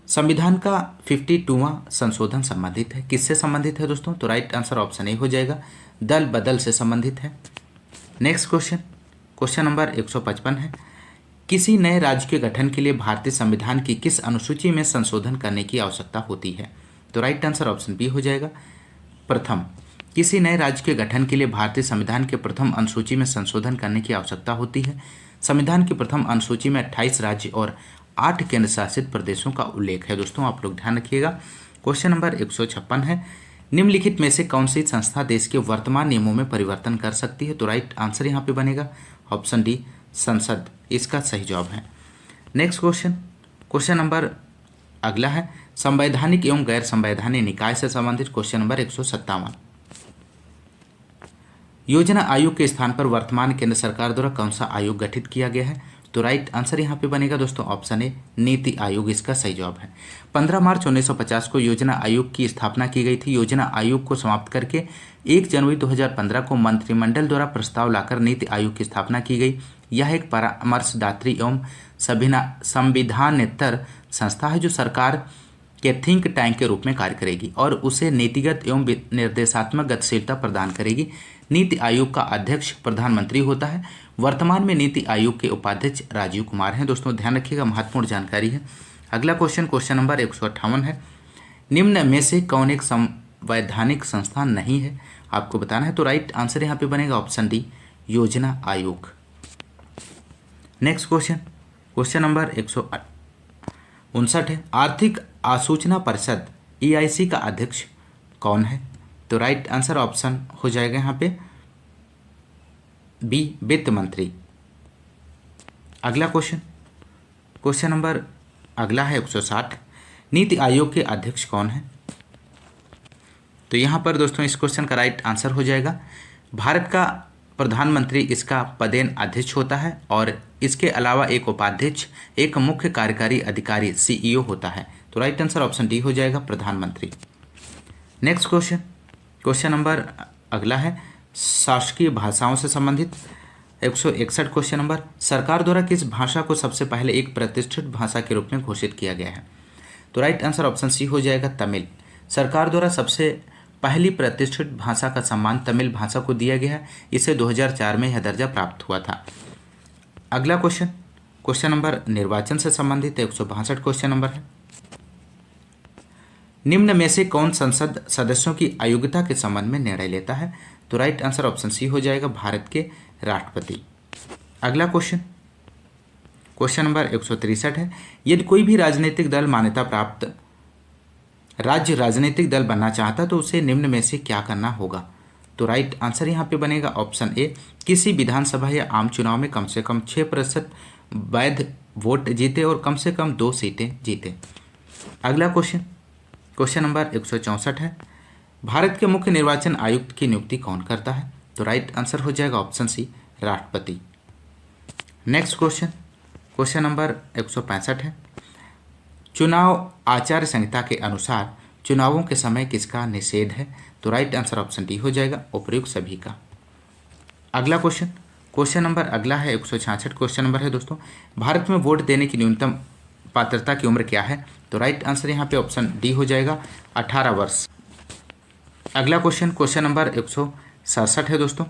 संविधान का 52वां संशोधन संबंधित है, किससे संबंधित है दोस्तों? तो राइट आंसर ऑप्शन ए हो जाएगा, दल बदल से संबंधित है। नेक्स्ट क्वेश्चन नंबर 155 है, किसी नए राज्य के गठन के लिए भारतीय संविधान की किस अनुसूची में संशोधन करने की आवश्यकता होती है? तो राइट आंसर ऑप्शन बी हो जाएगा, प्रथम। किसी नए राज्य के गठन के लिए भारतीय संविधान के प्रथम अनुसूची में संशोधन करने की आवश्यकता होती है। संविधान की प्रथम अनुसूची में 28 राज्य और 8 केंद्र शासित प्रदेशों का उल्लेख है दोस्तों, आप लोग ध्यान रखिएगा। क्वेश्चन नंबर 156 है, निम्नलिखित में से कौन सी संस्था देश के वर्तमान नियमों में परिवर्तन कर सकती है? तो राइट आंसर यहाँ पे बनेगा ऑप्शन डी, संसद, इसका सही जवाब है। नेक्स्ट क्वेश्चन नंबर अगला है, संवैधानिक एवं गैर संवैधानिक निकाय से संबंधित क्वेश्चन नंबर 157, योजना आयोग के स्थान पर वर्तमान केंद्र सरकार द्वारा कौन सा आयोग गठित किया गया है? तो राइट आंसर यहाँ पे बनेगा दोस्तों ऑप्शन ए, नीति आयोग, इसका सही जवाब है। 15 मार्च 1950 को योजना आयोग की स्थापना की गई थी। योजना आयोग को समाप्त करके 1 जनवरी 2015 को मंत्रिमंडल द्वारा प्रस्ताव लाकर नीति आयोग की स्थापना की गई। यह एक परामर्शदात्री एवं संविधानेतर संस्था है जो सरकार के थिंक टैंक के रूप में कार्य करेगी और उसे नीतिगत एवं निर्देशात्मक गतिशीलता प्रदान करेगी। नीति आयोग का अध्यक्ष प्रधानमंत्री होता है। वर्तमान में नीति आयोग के उपाध्यक्ष राजीव कुमार हैं दोस्तों, ध्यान रखिएगा, महत्वपूर्ण जानकारी है। अगला क्वेश्चन नंबर 158 है, निम्न में से कौन एक संवैधानिक संस्था नहीं है? आपको बताना है। तो राइट आंसर यहाँ पे बनेगा ऑप्शन डी, योजना आयोग। नेक्स्ट क्वेश्चन नंबर 159 है, आर्थिक आसूचना परिषद EIC का अध्यक्ष कौन है? तो राइट आंसर ऑप्शन हो जाएगा यहाँ पे बी, वित्त मंत्री। अगला क्वेश्चन नंबर अगला है 160, नीति आयोग के अध्यक्ष कौन है? तो यहाँ पर दोस्तों इस क्वेश्चन का राइट आंसर हो जाएगा भारत का प्रधानमंत्री इसका पदेन अध्यक्ष होता है और इसके अलावा एक उपाध्यक्ष, एक मुख्य कार्यकारी अधिकारी CEO होता है। तो राइट आंसर ऑप्शन डी हो जाएगा, प्रधानमंत्री। नेक्स्ट क्वेश्चन नंबर अगला है, शासकीय भाषाओं से संबंधित 161 क्वेश्चन नंबर, सरकार द्वारा किस भाषा को सबसे पहले एक प्रतिष्ठित भाषा के रूप में घोषित किया गया है? तो राइट आंसर ऑप्शन सी हो जाएगा, तमिल। सरकार द्वारा सबसे पहली प्रतिष्ठित भाषा का सम्मान तमिल भाषा को दिया गया है। इसे 2004 में यह दर्जा प्राप्त हुआ था। अगला क्वेश्चन नंबर निर्वाचन से संबंधित 162 क्वेश्चन नंबर है, निम्न में से कौन संसद सदस्यों की अयोग्यता के संबंध में निर्णय लेता है? तो राइट आंसर ऑप्शन सी हो जाएगा, भारत के राष्ट्रपति। अगला क्वेश्चन नंबर 163 है, यदि कोई भी राजनीतिक दल मान्यता प्राप्त राज्य राजनीतिक दल बनना चाहता तो उसे निम्न में से क्या करना होगा? तो राइट आंसर यहाँ पे बनेगा ऑप्शन ए, किसी विधानसभा या आम चुनाव में कम से कम 6% वैध वोट जीते और कम से कम 2 सीटें जीते। अगला क्वेश्चन नंबर 164 है, भारत के मुख्य निर्वाचन आयुक्त की नियुक्ति कौन करता है? तो राइट आंसर हो जाएगा ऑप्शन सी, राष्ट्रपति। नेक्स्ट क्वेश्चन नंबर 165 है, चुनाव आचार संहिता के अनुसार चुनावों के समय किसका निषेध है? तो राइट आंसर ऑप्शन डी हो जाएगा, उपर्युक्त सभी का। अगला क्वेश्चन नंबर अगला है 166 क्वेश्चन नंबर है दोस्तों, भारत में वोट देने की न्यूनतम पात्रता की उम्र क्या है? तो राइट आंसर यहाँ पे ऑप्शन डी हो जाएगा, 18 वर्ष। अगला क्वेश्चन नंबर 167 है दोस्तों,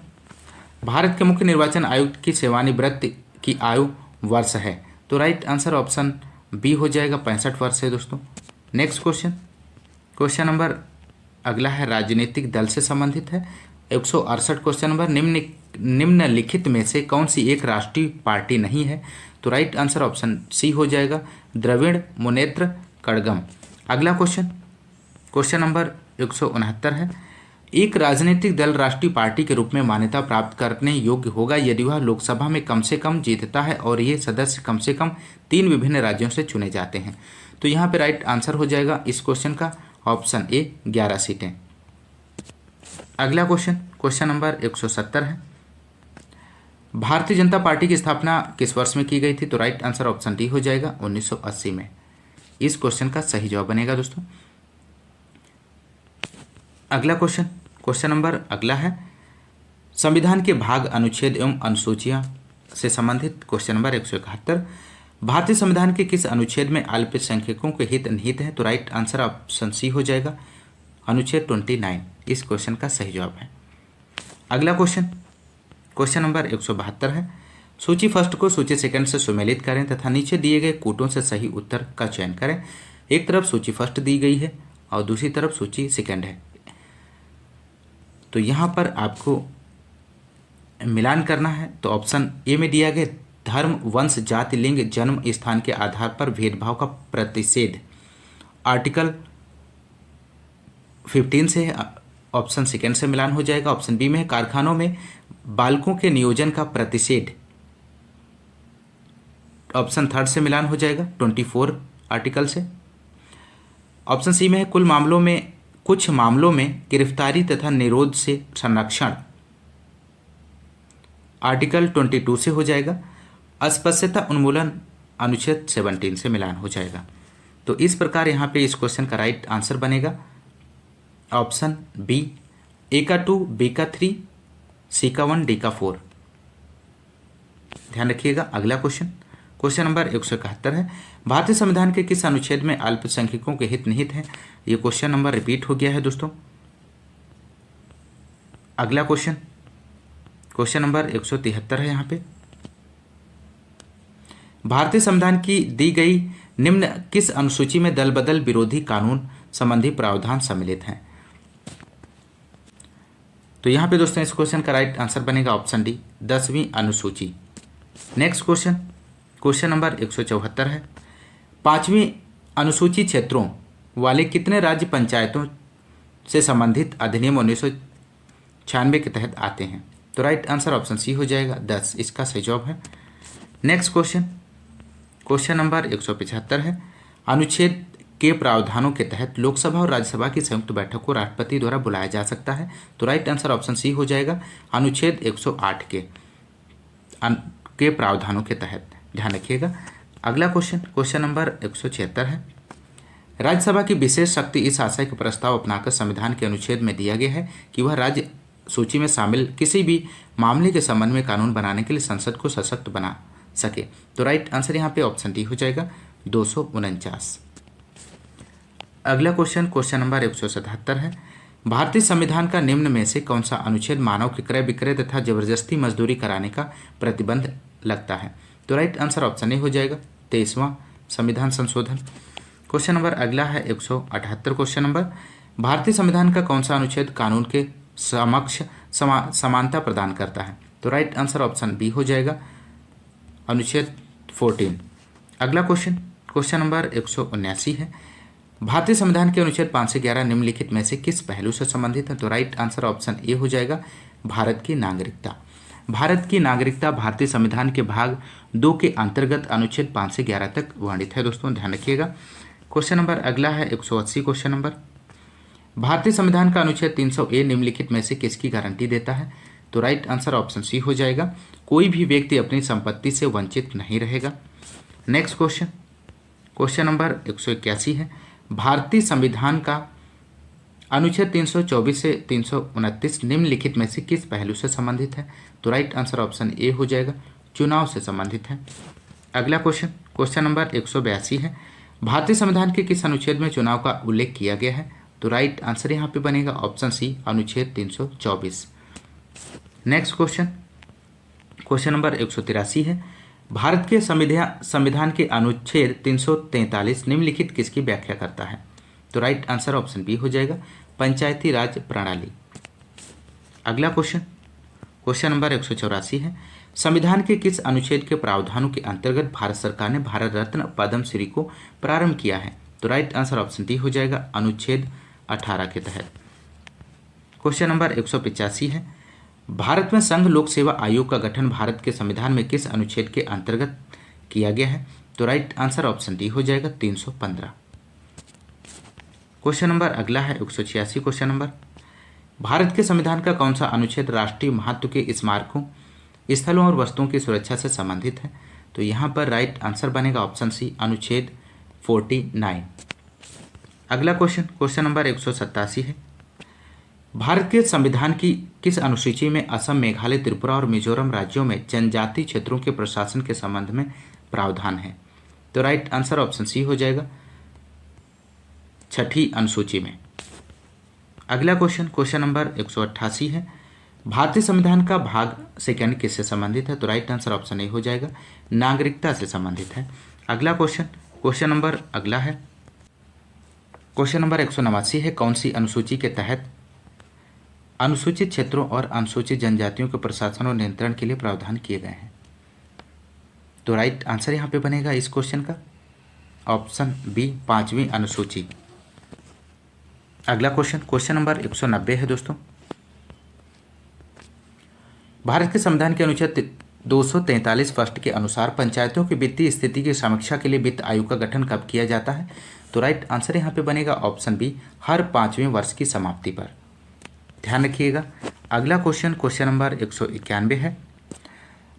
भारत के मुख्य निर्वाचन आयुक्त की सेवानिवृत्ति की आयु वर्ष है? तो राइट आंसर ऑप्शन बी हो जाएगा, 65 वर्ष है दोस्तों। नेक्स्ट क्वेश्चन, क्वेश्चन नंबर अगला है राजनीतिक दल से संबंधित है। 168 क्वेश्चन नंबर, निम्नलिखित में से कौन सी एक राष्ट्रीय पार्टी नहीं है? तो राइट आंसर ऑप्शन सी हो जाएगा, द्रविड़ मुनेत्र कड़गम। अगला क्वेश्चन, क्वेश्चन नंबर 169 है, एक राजनीतिक दल राष्ट्रीय पार्टी के रूप में मान्यता प्राप्त करने योग्य होगा यदि वह लोकसभा में कम से कम जीतता है और ये सदस्य कम से कम 3 विभिन्न राज्यों से चुने जाते हैं। तो यहाँ पे राइट आंसर हो जाएगा इस क्वेश्चन का ऑप्शन ए, 11 सीटें। अगला क्वेश्चन, क्वेश्चन नंबर 170 है, भारतीय जनता पार्टी की स्थापना किस वर्ष में की गई थी? तो राइट आंसर ऑप्शन डी हो जाएगा, 1980 में। इस क्वेश्चन का सही जवाब बनेगा दोस्तों। अगला क्वेश्चन, क्वेश्चन नंबर अगला है, संविधान के भाग, अनुच्छेद एवं अनुसूचियां से संबंधित। क्वेश्चन नंबर 171, भारतीय संविधान के किस अनुच्छेद में अल्पसंख्यकों के हित निहित है? तो राइट आंसर ऑप्शन सी हो जाएगा, अनुच्छेद 29। इस क्वेश्चन का सही जवाब है। अगला क्वेश्चन, क्वेश्चन नंबर 172 है, सूची फर्स्ट को सूची सेकंड से सुमेलित करें तथा नीचे दिए गए कूटों से सही उत्तर का चयन करें। एक तरफ सूची फर्स्ट दी गई है और दूसरी तरफ सूची सेकंड है, तो यहाँ पर आपको मिलान करना है। तो ऑप्शन ए में दिया गया धर्म, वंश, जाति, लिंग, जन्म स्थान के आधार पर भेदभाव का प्रतिषेध, आर्टिकल 15 से है, ऑप्शन सेकंड से मिलान हो जाएगा। ऑप्शन बी में है कारखानों में बालकों के नियोजन का प्रतिषेध, ऑप्शन थर्ड से मिलान हो जाएगा 24 आर्टिकल से। ऑप्शन सी में है कुछ मामलों में गिरफ्तारी तथा निरोध से संरक्षण, आर्टिकल 22 से हो जाएगा। अस्पृश्यता उन्मूलन, अनुच्छेद 17 से मिलान हो जाएगा। तो इस प्रकार यहाँ पे इस क्वेश्चन का राइट आंसर बनेगा ऑप्शन बी, ए का 2, बी का 3, सी का 1, डी का 4। ध्यान रखिएगा। अगला क्वेश्चन, क्वेश्चन नंबर 171 है, भारतीय संविधान के किस अनुच्छेद में अल्पसंख्यकों के हित निहित हैं? ये क्वेश्चन नंबर रिपीट हो गया है दोस्तों। अगला क्वेश्चन, क्वेश्चन नंबर 173 है। यहाँ पे भारतीय संविधान की दी गई निम्न किस अनुसूची में दल बदल विरोधी कानून संबंधी प्रावधान सम्मिलित हैं? तो यहाँ पे दोस्तों इस क्वेश्चन का राइट आंसर बनेगा ऑप्शन डी, 10वीं अनुसूची। नेक्स्ट क्वेश्चन, क्वेश्चन नंबर 174 है, 5वीं अनुसूची क्षेत्रों वाले कितने राज्य पंचायतों से संबंधित अधिनियम 1996 के तहत आते हैं? तो राइट आंसर ऑप्शन सी हो जाएगा, 10। इसका सही जवाब है। नेक्स्ट क्वेश्चन, क्वेश्चन नंबर 175 है, अनुच्छेद के प्रावधानों के तहत लोकसभा और राज्यसभा की संयुक्त बैठक को राष्ट्रपति द्वारा बुलाया जा सकता है? तो राइट आंसर ऑप्शन सी हो जाएगा, अनुच्छेद 108 के प्रावधानों के तहत। ध्यान रखिएगा। अगला क्वेश्चन, क्वेश्चन नंबर 176 है, राज्यसभा की विशेष शक्ति इस आशय का प्रस्ताव अपनाकर संविधान के अनुच्छेद में दिया गया है कि वह राज्य सूची में शामिल किसी भी मामले के संबंध में कानून बनाने के लिए संसद को सशक्त बना सके। तो राइट आंसर यहाँ पे ऑप्शन डी हो जाएगा, 249। अगला क्वेश्चन, क्वेश्चन नंबर 177 है, भारतीय संविधान का निम्न में से कौन सा अनुच्छेद मानव के क्रय विक्रय तथा जबरदस्ती मजदूरी कराने का प्रतिबंध लगता है? तो राइट आंसर ऑप्शन ए हो जाएगा, 23वां संविधान संशोधन। क्वेश्चन नंबर अगला है 178 क्वेश्चन नंबर, भारतीय संविधान का कौन सा अनुच्छेद कानून के समक्ष समानता प्रदान करता है? तो राइट आंसर ऑप्शन बी हो जाएगा, अनुच्छेद 14। अगला क्वेश्चन, क्वेश्चन नंबर 179 है, भारतीय संविधान के अनुच्छेद 5 से 11 निम्नलिखित में से किस पहलू से संबंधित है? तो राइट आंसर ऑप्शन ए हो जाएगा, भारत की नागरिकता। भारत की नागरिकता भारतीय संविधान के भाग 2 के अंतर्गत अनुच्छेद 5 से 11 तक वर्णित है दोस्तों, ध्यान रखिएगा। क्वेश्चन नंबर अगला है 180 क्वेश्चन नंबर, भारतीय संविधान का अनुच्छेद 300A निम्नलिखित में से किसकी गारंटी देता है? तो राइट आंसर ऑप्शन सी हो जाएगा, कोई भी व्यक्ति अपनी संपत्ति से वंचित नहीं रहेगा। नेक्स्ट क्वेश्चन, क्वेश्चन नंबर 181 है, भारतीय संविधान का अनुच्छेद 324 से 329 निम्नलिखित में से किस पहलू से संबंधित है? तो राइट आंसर ऑप्शन ए हो जाएगा, चुनाव से संबंधित है। अगला क्वेश्चन, क्वेश्चन नंबर 182 है, भारतीय संविधान के किस अनुच्छेद में चुनाव का उल्लेख किया गया है? तो राइट आंसर यहाँ पे बनेगा ऑप्शन सी, अनुच्छेद 324। नेक्स्ट क्वेश्चन, क्वेश्चन नंबर 183 है, भारत के संविधान के अनुच्छेद 343 निम्नलिखित किसकी व्याख्या करता है? तो राइट आंसर ऑप्शन बी हो जाएगा, पंचायती राज प्रणाली। अगला क्वेश्चन नंबर 184 है, संविधान के किस अनुच्छेद के प्रावधानों के अंतर्गत भारत सरकार ने भारत रत्न पद्मश्री को प्रारंभ किया है? तो राइट आंसर ऑप्शन डी हो जाएगा, अनुच्छेद 18 के तहत। क्वेश्चन नंबर 185 है, भारत में संघ लोक सेवा आयोग का गठन भारत के संविधान में किस अनुच्छेद के अंतर्गत किया गया है? तो राइट आंसर ऑप्शन डी हो जाएगा, 315। क्वेश्चन नंबर अगला है 186 क्वेश्चन नंबर, भारत के संविधान का कौन सा अनुच्छेद राष्ट्रीय महत्व के स्मारकों, स्थलों और वस्तुओं की सुरक्षा से संबंधित है? तो यहाँ पर राइट आंसर बनेगा ऑप्शन सी, अनुच्छेद 49। अगला क्वेश्चन नंबर 187 है, भारत के संविधान की किस अनुसूची में असम, मेघालय, त्रिपुरा और मिजोरम राज्यों में जनजातीय क्षेत्रों के प्रशासन के संबंध में प्रावधान है? तो राइट आंसर ऑप्शन सी हो जाएगा, 6ठी अनुसूची में। अगला क्वेश्चन नंबर 188 है, भारतीय संविधान का भाग सेकंड किससे संबंधित है? तो राइट आंसर ऑप्शन ए हो जाएगा, नागरिकता से संबंधित है। अगला क्वेश्चन नंबर अगला है क्वेश्चन नंबर 189 है, कौन सी अनुसूची के तहत अनुसूचित क्षेत्रों और अनुसूचित जनजातियों के प्रशासन और नियंत्रण के लिए प्रावधान किए गए हैं? तो राइट आंसर यहाँ पे बनेगा इस क्वेश्चन का ऑप्शन बी, 5वीं अनुसूची। अगला क्वेश्चन नंबर 190 है दोस्तों, भारत के संविधान के अनुच्छेद 243 फर्स्ट के अनुसार पंचायतों की वित्तीय स्थिति की समीक्षा के लिए वित्त आयोग का गठन कब किया जाता है? तो राइट आंसर यहाँ पे बनेगा ऑप्शन बी, हर 5वें वर्ष की समाप्ति पर। ध्यान रखिएगा। अगला क्वेश्चन नंबर 191 है,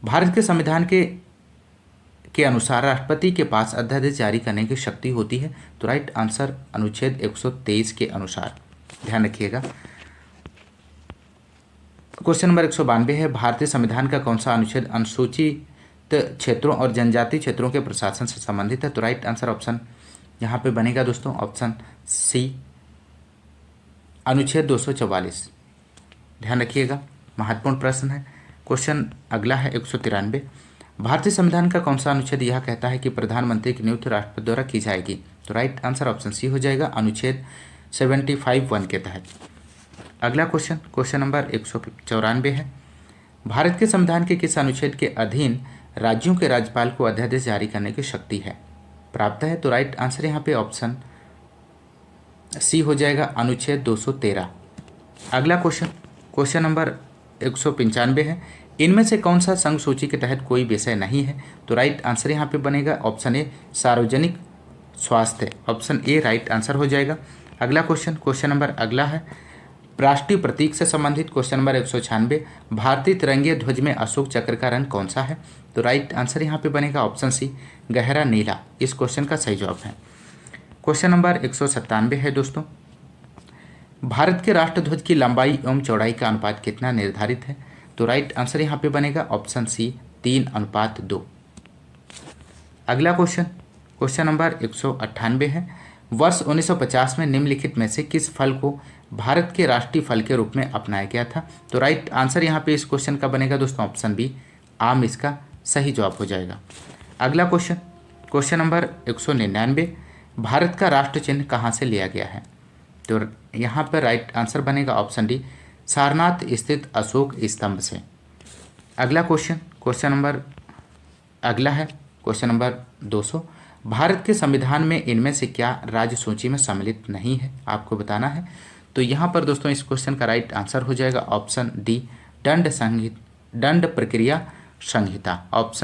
भारत के संविधान के अनुसार राष्ट्रपति के पास अध्यादेश जारी करने की शक्ति होती है? तो राइट आंसर अनुच्छेद 123 के अनुसार। ध्यान रखिएगा। क्वेश्चन नंबर 192 है, भारतीय संविधान का कौन सा अनुच्छेद अनुसूचित क्षेत्रों और जनजातीय क्षेत्रों के प्रशासन से संबंधित है? तो राइट आंसर ऑप्शन यहाँ पे बनेगा दोस्तों ऑप्शन सी, अनुच्छेद 244। ध्यान रखिएगा, महत्वपूर्ण प्रश्न है। क्वेश्चन अगला है 193, भारतीय संविधान का कौन सा अनुच्छेद यह कहता है कि प्रधानमंत्री की नियुक्ति राष्ट्रपति द्वारा की जाएगी? तो राइट आंसर ऑप्शन सी हो जाएगा, अनुच्छेद 75(1) के तहत। अगला क्वेश्चन नंबर 194 है, भारत के संविधान के किस अनुच्छेद के अधीन राज्यों के राज्यपाल को अध्यादेश जारी करने की शक्ति है प्राप्त है? तो राइट आंसर यहाँ पे ऑप्शन सी हो जाएगा, अनुच्छेद 213। अगला क्वेश्चन नंबर 195 है, इनमें से कौन सा संघ सूची के तहत कोई विषय नहीं है? तो राइट आंसर यहाँ पे बनेगा ऑप्शन ए, सार्वजनिक स्वास्थ्य। ऑप्शन ए राइट आंसर हो जाएगा। अगला क्वेश्चन नंबर अगला है, राष्ट्रीय प्रतीक से संबंधित। क्वेश्चन नंबर 196, भारतीय तिरंगे ध्वज में अशोक चक्र का रंग कौन सा है? तो राइट आंसर यहाँ पे बनेगा ऑप्शन सी, गहरा नीला। इस क्वेश्चन का सही जवाब है। क्वेश्चन नंबर 197 है दोस्तों, भारत के राष्ट्रध्वज की लंबाई एवं चौड़ाई का अनुपात कितना निर्धारित है? तो राइट आंसर यहाँ पे बनेगा ऑप्शन सी, 3:2। अगला क्वेश्चन नंबर 198 है, वर्ष 1950 में निम्नलिखित में से किस फल को भारत के राष्ट्रीय फल के रूप में अपनाया गया था? तो राइट आंसर यहाँ पे इस क्वेश्चन का बनेगा दोस्तों ऑप्शन बी, आम इसका सही जवाब हो जाएगा। अगला क्वेश्चन नंबर 199, भारत का राष्ट्र चिन्ह कहाँ से लिया गया है? तो यहाँ पर राइट आंसर बनेगा ऑप्शन डी, सारनाथ स्थित अशोक स्तंभ से। अगला क्वेश्चन नंबर अगला है क्वेश्चन नंबर 200, भारत के संविधान में इनमें से क्या राज्य सूची में सम्मिलित नहीं है? आपको बताना है। तो यहाँ पर दोस्तों इस क्वेश्चन का राइट आंसर हो जाएगा ऑप्शन डी, दंड प्रक्रिया संहिता। ऑप्शन